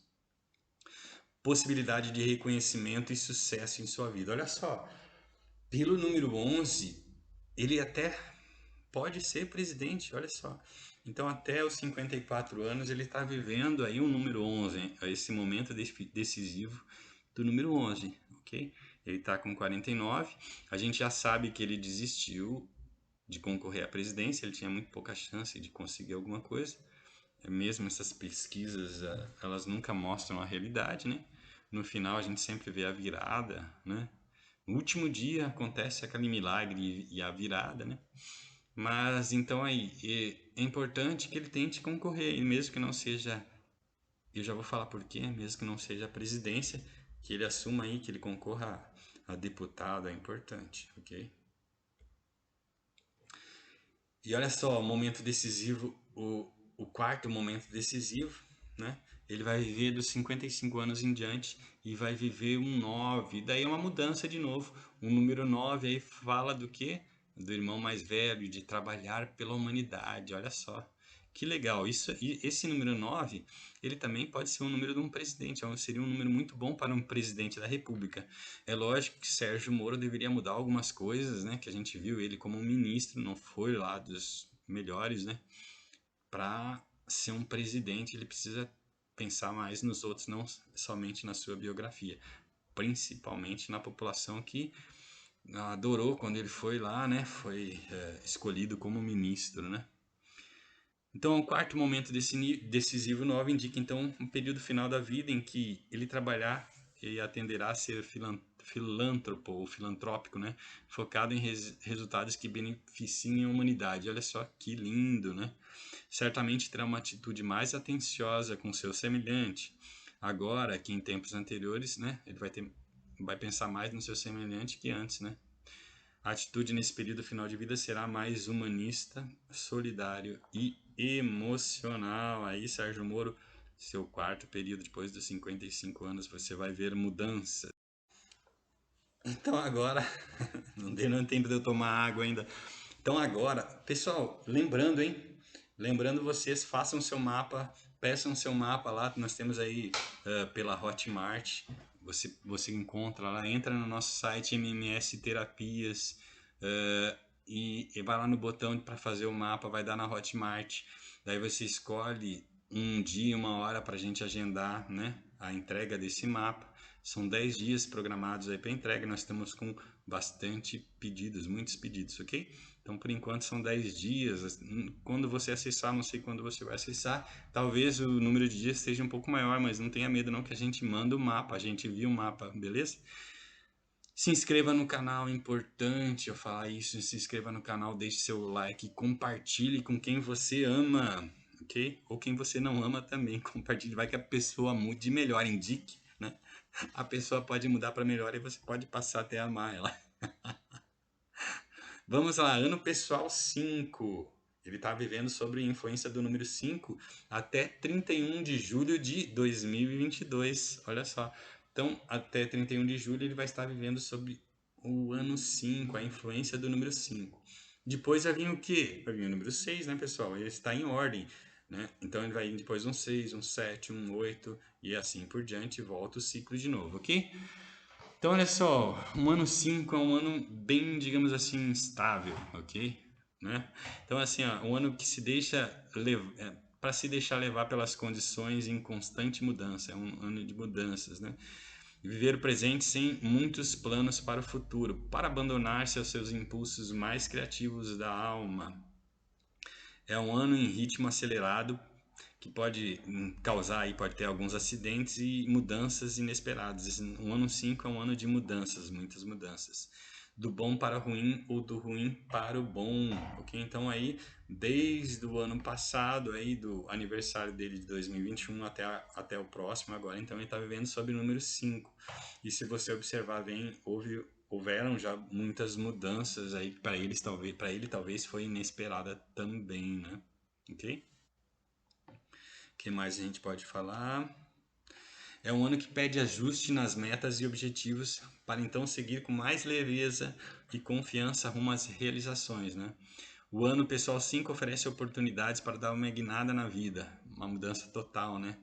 Possibilidade de reconhecimento e sucesso em sua vida. Olha só, pelo número 11, ele até pode ser presidente, olha só. Então, até os 54 anos, ele está vivendo aí o número 11, hein? Esse momento decisivo do número 11, ok? Ele está com 49, a gente já sabe que ele desistiu de concorrer à presidência, ele tinha muito pouca chance de conseguir alguma coisa. Mesmo essas pesquisas, elas nunca mostram a realidade, né? No final, a gente sempre vê a virada, né? No último dia acontece aquele milagre e a virada, né? Mas então aí, é importante que ele tente concorrer, e mesmo que não seja, eu já vou falar por quê, mesmo que não seja a presidência, que ele assuma aí, que ele concorra a deputado, é importante, ok? E olha só, o momento decisivo, o quarto momento decisivo, né? Ele vai viver dos 55 anos em diante e vai viver um 9. Daí é uma mudança de novo. O número 9 aí fala do quê? Do irmão mais velho, de trabalhar pela humanidade. Olha só. Que legal. Esse número 9 ele também pode ser um número de um presidente. Seria um número muito bom para um presidente da República. É lógico que Sérgio Moro deveria mudar algumas coisas, né? Que a gente viu ele como um ministro, não foi lá dos melhores, né? Para ser um presidente, ele precisa pensar mais nos outros, não somente na sua biografia. Principalmente na população que adorou quando ele foi lá, né? Foi escolhido como ministro, né? Então, o quarto momento decisivo 9 indica então um período final da vida em que ele trabalhar e atenderá a ser filântropo ou filantrópico, né? Focado em resultados que beneficiem a humanidade. Olha só que lindo, né? Certamente terá uma atitude mais atenciosa com seu semelhante. Agora, que em tempos anteriores, né? Ele vai pensar mais no seu semelhante que antes, né? A atitude nesse período final de vida será mais humanista, solidário e emocional. Aí, Sérgio Moro, seu quarto período depois dos 55 anos, você vai ver mudança. Então agora, não tempo de eu tomar água ainda. Então agora, pessoal, lembrando, hein? Lembrando vocês, façam seu mapa, peçam seu mapa lá, nós temos aí pela Hotmart, você encontra lá, entra no nosso site MMS Terapias e vai lá no botão para fazer o mapa, vai dar na Hotmart, daí você escolhe um dia, uma hora para a gente agendar, né, a entrega desse mapa. São 10 dias programados aí para entrega, nós estamos com bastante pedidos, muitos pedidos, ok? Então, por enquanto, são 10 dias. Quando você acessar, não sei quando você vai acessar, talvez o número de dias esteja um pouco maior, mas não tenha medo não que a gente manda o mapa, a gente envia o mapa, beleza? Se inscreva no canal, é importante eu falar isso, se inscreva no canal, deixe seu like, compartilhe com quem você ama, ok? Ou quem você não ama também, compartilhe, vai que a pessoa mude melhor, indique né? A pessoa pode mudar para melhor e você pode passar até a amar ela. Vamos lá, ano pessoal 5. Ele está vivendo sobre a influência do número 5 até 31 de julho de 2022. Olha só. Então, até 31 de julho ele vai estar vivendo sobre o ano 5, a influência do número 5. Depois vai vir o quê? Vai vir o número 6, né, pessoal? Ele está em ordem, né? Então ele vai ir depois um 6, um 7, um 8 e assim por diante, volta o ciclo de novo, ok? Então, olha só, um ano 5 é um ano bem, digamos assim, estável, ok? Né? Então, assim, ó, um ano que se deixa para se deixar levar pelas condições em constante mudança, é um ano de mudanças, né? Viver o presente sem muitos planos para o futuro, para abandonar-se aos seus impulsos mais criativos da alma. É um ano em ritmo acelerado que pode causar aí, pode ter alguns acidentes e mudanças inesperadas. Um ano 5 é um ano de mudanças, muitas mudanças. Do bom para o ruim ou do ruim para o bom, ok? Então aí, desde o ano passado, aí do aniversário dele de 2021 até o próximo agora, então ele está vivendo sob o número 5. E se você observar bem, houveram já muitas mudanças aí para ele talvez foi inesperada também, né? Ok? O que mais a gente pode falar? É um ano que pede ajuste nas metas e objetivos para então seguir com mais leveza e confiança rumo às realizações, né? O ano pessoal 5 oferece oportunidades para dar uma guinada na vida, uma mudança total, né?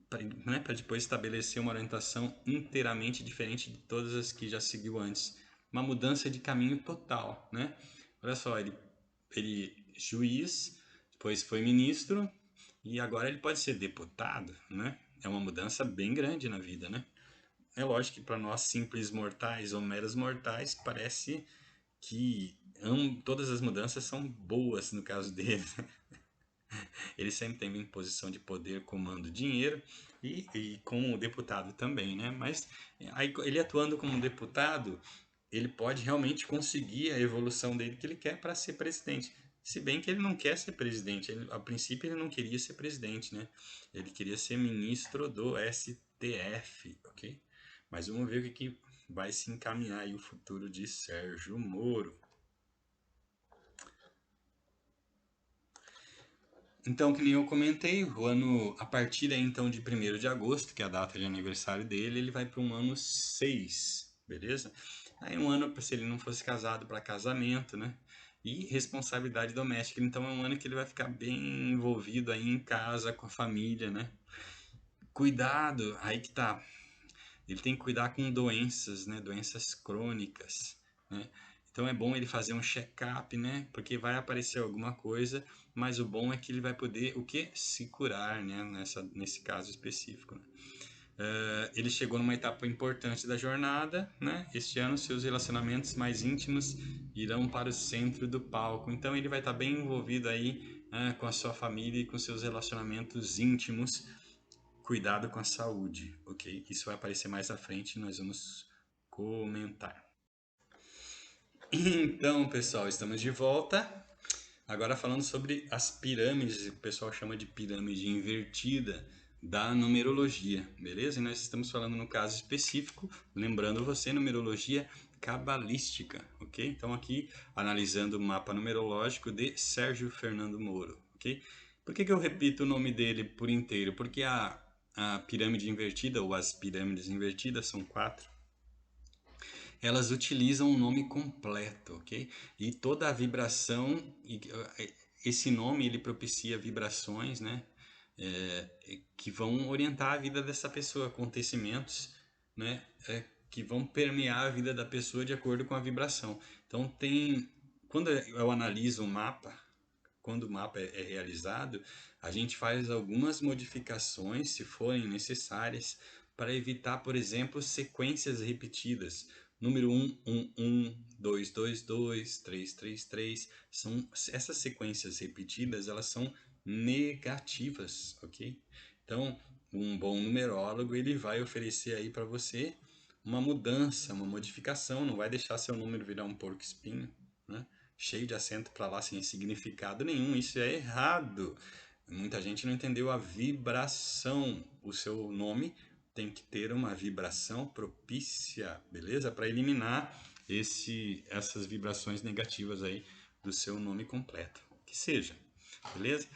Para depois estabelecer uma orientação inteiramente diferente de todas as que já seguiu antes. Uma mudança de caminho total, né? Olha só, ele juiz, depois foi ministro, e agora ele pode ser deputado, né? É uma mudança bem grande na vida, né? É lógico que para nós simples mortais ou meros mortais parece que todas as mudanças são boas no caso dele. Ele sempre teve em posição de poder, comando, dinheiro e como deputado também, né? Mas aí, ele atuando como deputado, ele pode realmente conseguir a evolução dele que ele quer para ser presidente. Se bem que ele não quer ser presidente, a princípio ele não queria ser presidente, né? Ele queria ser ministro do STF, ok? Mas vamos ver o que vai se encaminhar aí o futuro de Sérgio Moro. Então, que nem eu comentei, o ano, a partir aí, então de 1º de agosto, que é a data de aniversário dele, ele vai para um ano 6, beleza? Aí um ano, se ele não fosse casado, para casamento, né? E responsabilidade doméstica. Então é um ano que ele vai ficar bem envolvido aí em casa, com a família, né? Cuidado, aí que tá. Ele tem que cuidar com doenças, né? Doenças crônicas, né? Então é bom ele fazer um check-up, né? Porque vai aparecer alguma coisa, mas o bom é que ele vai poder o que? Se curar, né? Nesse caso específico, né? Ele chegou numa etapa importante da jornada, né? Este ano seus relacionamentos mais íntimos irão para o centro do palco. Então ele vai estar bem envolvido aí, com a sua família e com seus relacionamentos íntimos. Cuidado com a saúde, ok? Isso vai aparecer mais à frente e nós vamos comentar. Então, pessoal, estamos de volta. Agora falando sobre as pirâmides, que o pessoal chama de pirâmide invertida da numerologia, beleza? E nós estamos falando no caso específico, lembrando você, numerologia cabalística, ok? Então aqui analisando o mapa numerológico de Sérgio Fernando Moro, ok? Por que eu repito o nome dele por inteiro? Porque a pirâmide invertida, ou as pirâmides invertidas, são 4, elas utilizam o nome completo, ok? E toda a vibração, esse nome ele propicia vibrações, né? Que vão orientar a vida dessa pessoa, acontecimentos, né? Que vão permear a vida da pessoa de acordo com a vibração. Então quando eu analiso o mapa, quando o mapa é realizado, a gente faz algumas modificações, se forem necessárias, para evitar, por exemplo, sequências repetidas. Número 1, 1, 1, 2, 2, 2, 3, 3, 3. Essas sequências repetidas, elas são negativas, ok? Então, um bom numerólogo, ele vai oferecer aí para você uma mudança, uma modificação, não vai deixar seu número virar um porco-espinho, né? Cheio de acento para lá sem significado nenhum, isso é errado. Muita gente não entendeu a vibração. O seu nome tem que ter uma vibração propícia, beleza? Para eliminar essas vibrações negativas aí do seu nome completo. Que seja, beleza?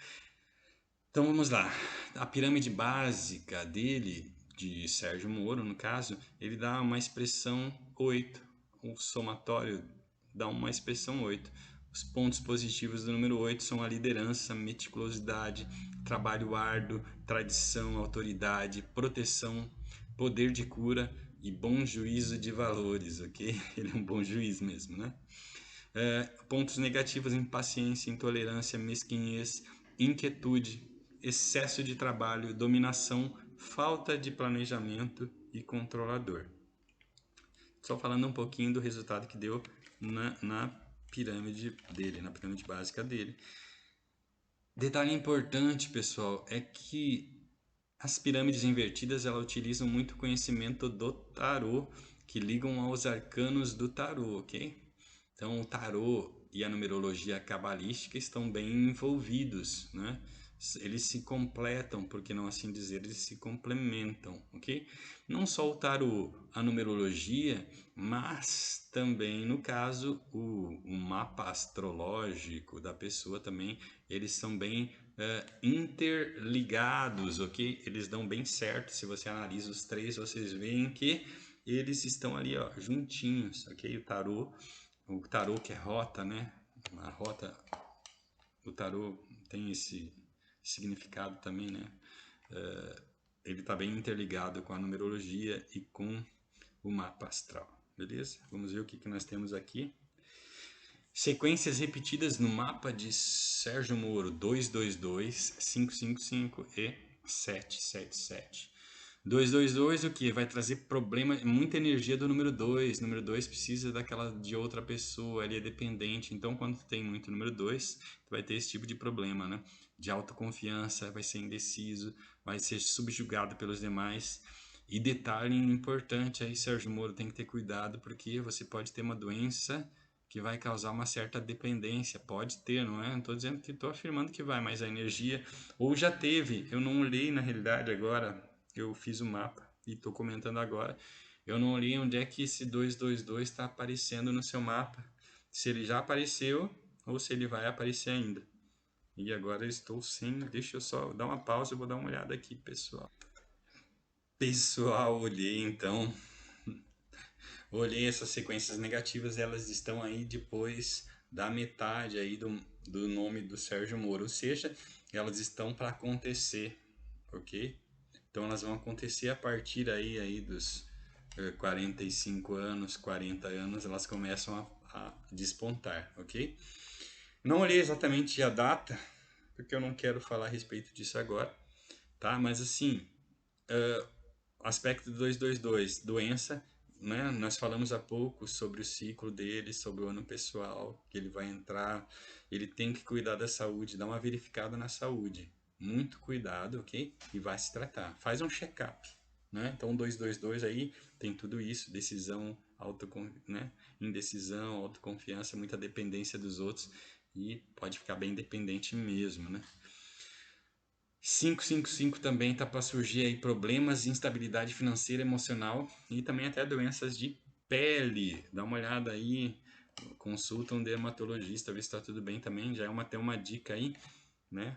Então vamos lá. A pirâmide básica dele, de Sérgio Moro, no caso, ele dá uma expressão 8. O somatório dá uma expressão 8. Os pontos positivos do número 8 são a liderança, meticulosidade, trabalho árduo, tradição, autoridade, proteção, poder de cura e bom juízo de valores, ok? Ele é um bom juiz mesmo, né? Pontos negativos: impaciência, intolerância, mesquinhez, inquietude, excesso de trabalho, dominação, falta de planejamento e controlador. Só falando um pouquinho do resultado que deu na pirâmide dele, na pirâmide básica dele. Detalhe importante, pessoal, é que as pirâmides invertidas, elas utilizam muito conhecimento do tarô, que ligam aos arcanos do tarô, ok? Então, o tarô e a numerologia cabalística estão bem envolvidos, né? Eles se completam, por que não assim dizer, eles se complementam, ok? Não só o tarô, a numerologia, mas também, no caso, o mapa astrológico da pessoa também, eles são bem interligados, ok? Eles dão bem certo. Se você analisa os três, vocês veem que eles estão ali, ó, juntinhos, ok? O tarô que é rota, né? A rota, o tarô tem esse significado também, né? Ele está bem interligado com a numerologia e com o mapa astral, beleza? Vamos ver o que nós temos aqui. Sequências repetidas no mapa de Sérgio Moro: 222, 555 e 777. 222, o que? Vai trazer problema, muita energia do número 2. Número 2 precisa daquela de outra pessoa, ele é dependente. Então, quando tem muito número 2, tu vai ter esse tipo de problema, né? De autoconfiança, vai ser indeciso, vai ser subjugado pelos demais. E detalhe importante aí, Sérgio Moro, tem que ter cuidado, porque você pode ter uma doença que vai causar uma certa dependência. Pode ter, não é? Não estou dizendo que estou afirmando que vai, mas a energia, ou já teve, eu não olhei na realidade agora, eu fiz o mapa e estou comentando agora, eu não olhei onde é que esse 222 está aparecendo no seu mapa, se ele já apareceu ou se ele vai aparecer ainda. E agora eu estou sem, deixa eu só dar uma pausa, eu vou dar uma olhada aqui, pessoal. Pessoal, olhei então, olhei essas sequências negativas, elas estão aí depois da metade aí do nome do Sérgio Moro, ou seja, elas estão para acontecer, ok? Então elas vão acontecer a partir aí dos 45 anos, 40 anos, elas começam a despontar, ok? Não olhei exatamente a data, porque eu não quero falar a respeito disso agora, tá? Mas assim, aspecto do 222, doença, né? Nós falamos há pouco sobre o ciclo dele, sobre o ano pessoal, que ele vai entrar, ele tem que cuidar da saúde, dar uma verificada na saúde. Muito cuidado, ok? E vai se tratar. Faz um check-up, né? Então, 222 aí tem tudo isso, decisão, né? Indecisão, autoconfiança, muita dependência dos outros e pode ficar bem dependente mesmo, né? 555 também tá para surgir aí problemas, instabilidade financeira, emocional e também até doenças de pele. Dá uma olhada aí, consulta um dermatologista, ver se está tudo bem também. Já é até uma dica aí, né,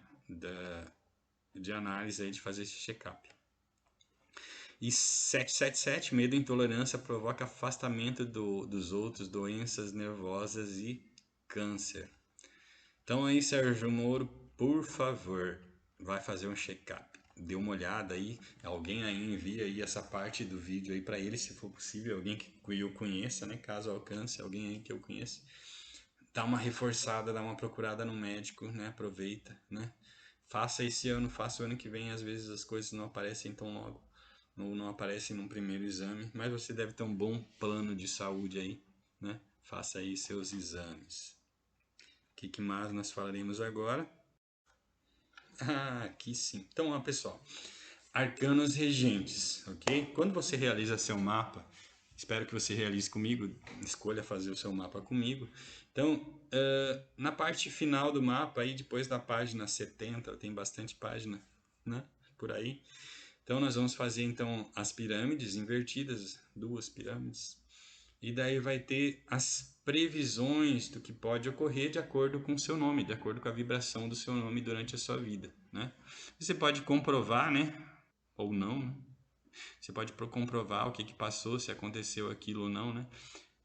de análise aí, de fazer esse check-up. E 777, medo e intolerância provoca afastamento dos outros, doenças nervosas e câncer. Então aí, Sérgio Moro, por favor, vai fazer um check-up. Dê uma olhada aí, alguém aí envia aí essa parte do vídeo aí para ele, se for possível, alguém que eu conheça, né, caso alcance alguém aí que eu conheça. Dá uma reforçada, dá uma procurada no médico, né, aproveita, né. Faça esse ano, faça o ano que vem, às vezes as coisas não aparecem tão logo, ou não aparecem num primeiro exame, mas você deve ter um bom plano de saúde aí, né. Faça aí seus exames. O que mais nós falaremos agora? Ah, aqui sim. Então, ó, pessoal, arcanos regentes, ok? Quando você realiza seu mapa, Espero que você realize comigo, escolha fazer o seu mapa comigo. Então, na parte final do mapa, aí depois da página 70, tem bastante página, né, por aí. Então, nós vamos fazer então as pirâmides invertidas, 2 pirâmides. E daí vai ter as previsões do que pode ocorrer de acordo com o seu nome, de acordo com a vibração do seu nome durante a sua vida, né? Você pode comprovar, né, ou não, né? Você pode comprovar o que passou, se aconteceu aquilo ou não, né?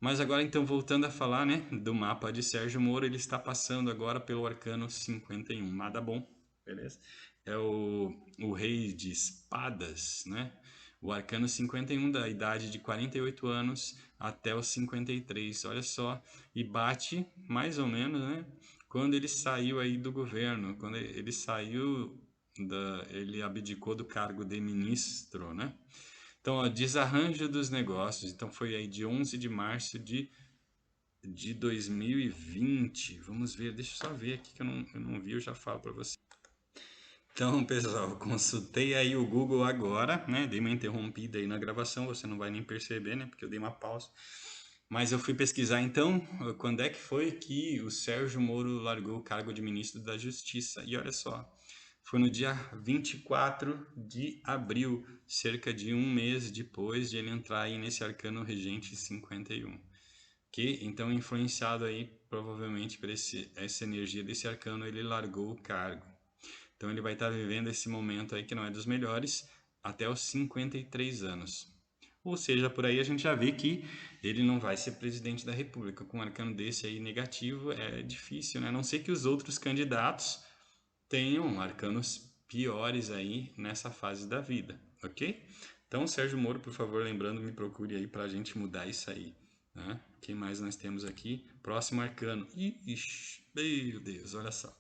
Mas agora, então, voltando a falar, né, do mapa de Sérgio Moro, ele está passando agora pelo arcano 51. Nada bom, beleza? É o rei de espadas, né? O arcano 51 da idade de 48 anos até os 53, olha só. E bate, mais ou menos, né? Quando ele saiu aí do governo, quando ele saiu, ele abdicou do cargo de ministro, né? Então, ó, desarranjo dos negócios. Então, foi aí de 11 de março de 2020. Vamos ver, deixa eu só ver aqui que eu não vi, eu já falo para você. Então, pessoal, consultei aí o Google agora, né? Dei uma interrompida aí na gravação, você não vai nem perceber, né? Porque eu dei uma pausa. Mas eu fui pesquisar então, quando é que foi que o Sérgio Moro largou o cargo de ministro da Justiça. E olha só, foi no dia 24 de abril, cerca de um mês depois de ele entrar aí nesse arcano regente 51. Que então, influenciado aí provavelmente por essa energia desse arcano, ele largou o cargo. Então ele vai estar vivendo esse momento aí que não é dos melhores até os 53 anos. Ou seja, por aí a gente já vê que ele não vai ser presidente da República. Com um arcano desse aí negativo é difícil, né? A não ser que os outros candidatos tenham arcanos piores aí nessa fase da vida, ok? Então, Sérgio Moro, por favor, lembrando, me procure aí para a gente mudar isso aí. Né? Quem mais nós temos aqui? Próximo arcano. Ixi, meu Deus, olha só.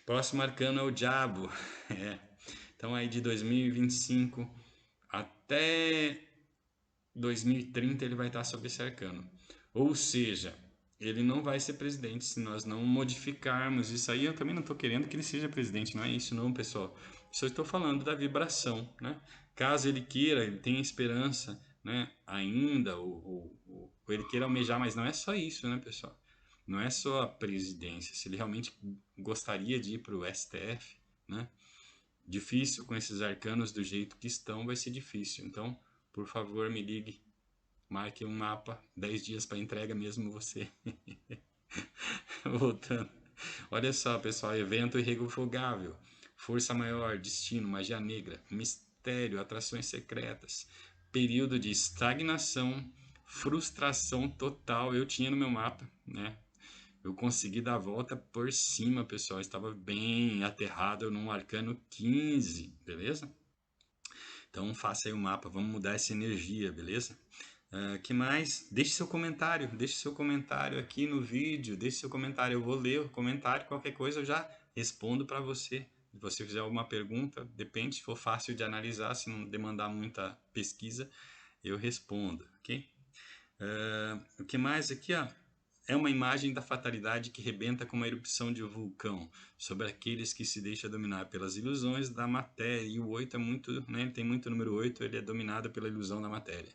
Próximo arcano é o Diabo. É. Então, aí de 2025 até 2030 ele vai estar sob esse arcano. Ou seja, ele não vai ser presidente se nós não modificarmos isso aí. Eu também não estou querendo que ele seja presidente, não é isso não, pessoal. Só estou falando da vibração, né? Caso ele queira, ele tenha esperança, né? Ainda, ou ele queira almejar, mas não é só isso, né, pessoal? Não é só a presidência. Se ele realmente gostaria de ir para o STF, né? Difícil com esses arcanos do jeito que estão, vai ser difícil. Então, por favor, me ligue. Marque um mapa, 10 dias para entrega mesmo você. Voltando. Olha só, pessoal, evento irrevogável, força maior, destino, magia negra, mistério, atrações secretas, período de estagnação, frustração total. Eu tinha no meu mapa, né? Eu consegui dar a volta por cima, pessoal. Eu estava bem aterrado num arcano 15, beleza? Então faça aí o mapa, vamos mudar essa energia, beleza? Que mais? Deixe seu comentário aqui no vídeo, deixe seu comentário, eu vou ler o comentário, qualquer coisa eu já respondo para você. Se você fizer alguma pergunta, depende, se for fácil de analisar, se não demandar muita pesquisa, eu respondo, ok? O que mais aqui, ó? É uma imagem da fatalidade que rebenta com uma erupção de um vulcão, sobre aqueles que se deixam dominar pelas ilusões da matéria. E o 8 é muito, né? Ele tem muito número 8, ele é dominado pela ilusão da matéria.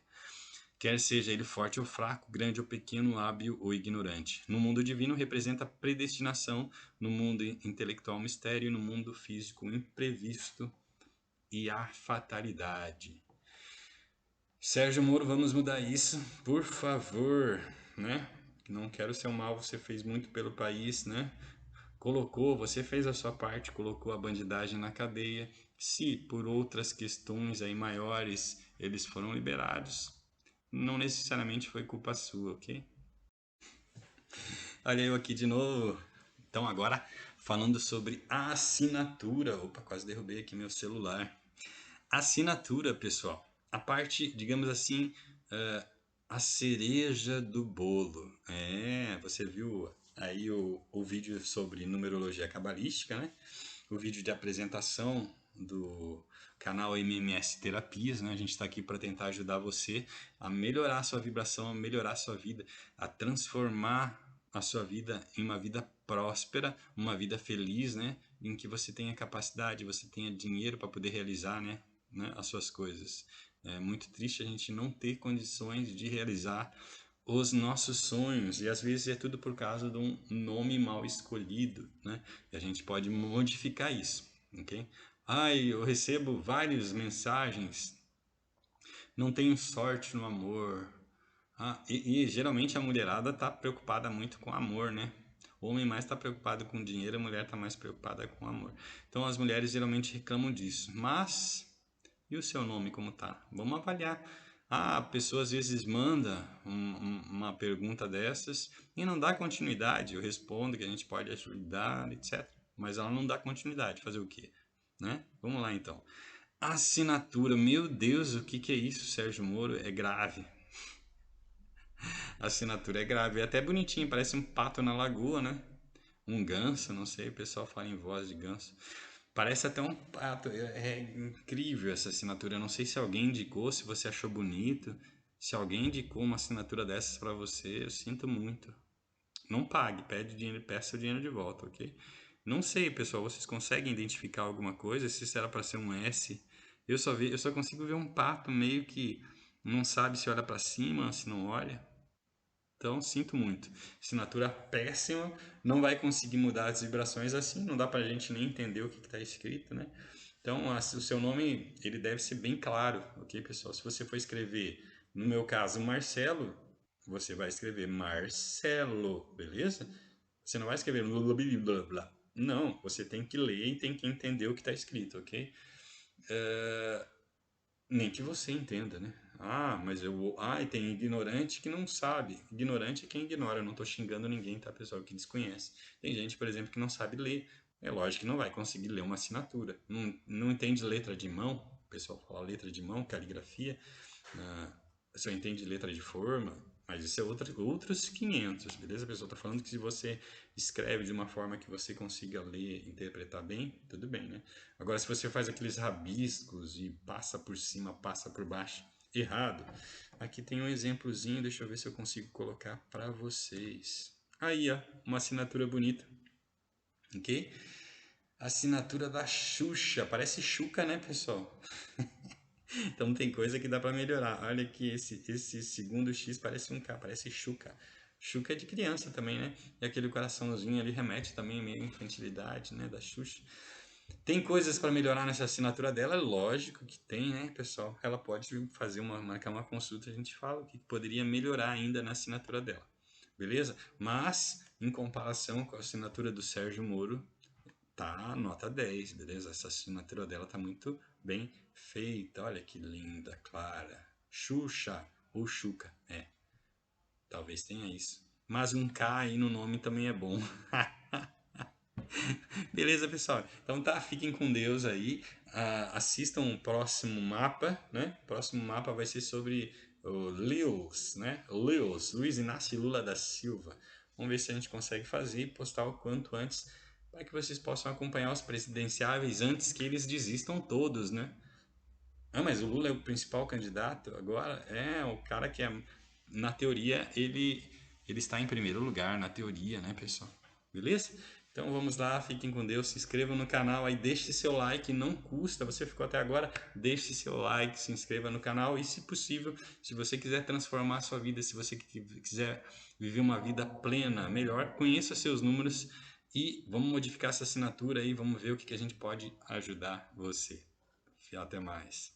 Quer seja ele forte ou fraco, grande ou pequeno, hábil ou ignorante. No mundo divino representa a predestinação, no mundo intelectual mistério, no mundo físico imprevisto e a fatalidade. Sérgio Moro, vamos mudar isso, por favor, né? Não quero ser um mal, você fez muito pelo país, né? Você fez a sua parte, colocou a bandidagem na cadeia. Se por outras questões aí maiores eles foram liberados, não necessariamente foi culpa sua, ok? Olha eu aqui de novo. Então agora falando sobre a assinatura. Opa, quase derrubei aqui meu celular. Assinatura, pessoal. A parte, digamos assim, a cereja do bolo. Você viu aí o vídeo sobre numerologia cabalística, né? O vídeo de apresentação do canal MMS Terapias, né? A gente está aqui para tentar ajudar você a melhorar a sua vibração, a melhorar a sua vida, a transformar a sua vida em uma vida próspera, uma vida feliz, né? Em que você tenha capacidade, você tenha dinheiro para poder realizar, né? As suas coisas. É muito triste a gente não ter condições de realizar os nossos sonhos, e às vezes é tudo por causa de um nome mal escolhido, né? E a gente pode modificar isso, ok? Eu recebo várias mensagens, não tenho sorte no amor. E geralmente a mulherada tá preocupada muito com amor, né? O homem mais está preocupado com dinheiro, a mulher está mais preocupada com amor. Então as mulheres geralmente reclamam disso. Mas e o seu nome como tá? Vamos avaliar. A pessoa às vezes manda uma pergunta dessas e não dá continuidade. Eu respondo que a gente pode ajudar, etc. Mas ela não dá continuidade. Fazer o quê? Né? Vamos lá então. Assinatura. Meu Deus, o que que é isso, Sérgio Moro? É grave. A assinatura é grave. É até bonitinho, parece um pato na lagoa, né? Um ganso, não sei, o pessoal fala em voz de ganso. Parece até um pato. É incrível essa assinatura. Eu não sei se alguém indicou, se você achou bonito. Se alguém indicou uma assinatura dessas para você, eu sinto muito. Não pague, pede dinheiro, peça o dinheiro de volta, ok? Não sei, pessoal, vocês conseguem identificar alguma coisa? Se isso era para ser um S? Eu só consigo ver um pato meio que não sabe se olha para cima, se não olha. Então, sinto muito. Assinatura péssima, não vai conseguir mudar as vibrações assim, não dá pra gente nem entender o que está escrito, né? Então, o seu nome, ele deve ser bem claro, ok, pessoal? Se você for escrever, no meu caso, Marcelo, você vai escrever Marcelo, beleza? Você não vai escrever blá blá blá blá. Não, você tem que ler e tem que entender o que está escrito, ok? Nem que você entenda, né? Mas e tem ignorante que não sabe. Ignorante é quem ignora. Eu não estou xingando ninguém, tá, pessoal? Que desconhece. Tem gente, por exemplo, que não sabe ler. É lógico que não vai conseguir ler uma assinatura. Não entende letra de mão. O pessoal fala letra de mão, caligrafia. Ah, só entende letra de forma. Mas isso é outros 500, beleza? A pessoa está falando que se você escreve de uma forma que você consiga ler, interpretar bem, tudo bem, né? Agora, se você faz aqueles rabiscos e passa por cima, passa por baixo, errado. Aqui tem um exemplozinho, deixa eu ver se eu consigo colocar para vocês. Aí, ó, uma assinatura bonita, ok? Assinatura da Xuxa, parece Xuca, né, pessoal? Então tem coisa que dá para melhorar. Olha que esse segundo X parece um K, parece Xuca. Xuca é de criança também, né? E aquele coraçãozinho ali remete também meio à infantilidade, né, da Xuxa. Tem coisas para melhorar nessa assinatura dela? Lógico que tem, né, pessoal? Ela pode marcar uma consulta, a gente fala o que poderia melhorar ainda na assinatura dela. Beleza? Mas, em comparação com a assinatura do Sérgio Moro, tá nota 10, beleza? Essa assinatura dela tá muito bem feita. Olha que linda, clara. Xuxa ou Xuca, talvez tenha isso. Mas um K aí no nome também é bom. Beleza, pessoal? Então tá, fiquem com Deus aí. Assistam o próximo mapa, né? O próximo mapa vai ser sobre o Lewis, né? Lewis, Luiz Inácio Lula da Silva. Vamos ver se a gente consegue fazer e postar o quanto antes para que vocês possam acompanhar os presidenciáveis antes que eles desistam todos, né? Mas o Lula é o principal candidato agora? É, o cara que na teoria, ele está em primeiro lugar, na teoria, né, pessoal? Beleza? Então vamos lá, fiquem com Deus, se inscrevam no canal aí, deixe seu like, não custa, você ficou até agora, deixe seu like, se inscreva no canal e, se possível, se você quiser transformar a sua vida, se você quiser viver uma vida plena, melhor, conheça seus números e vamos modificar essa assinatura aí, vamos ver o que a gente pode ajudar você. Até mais.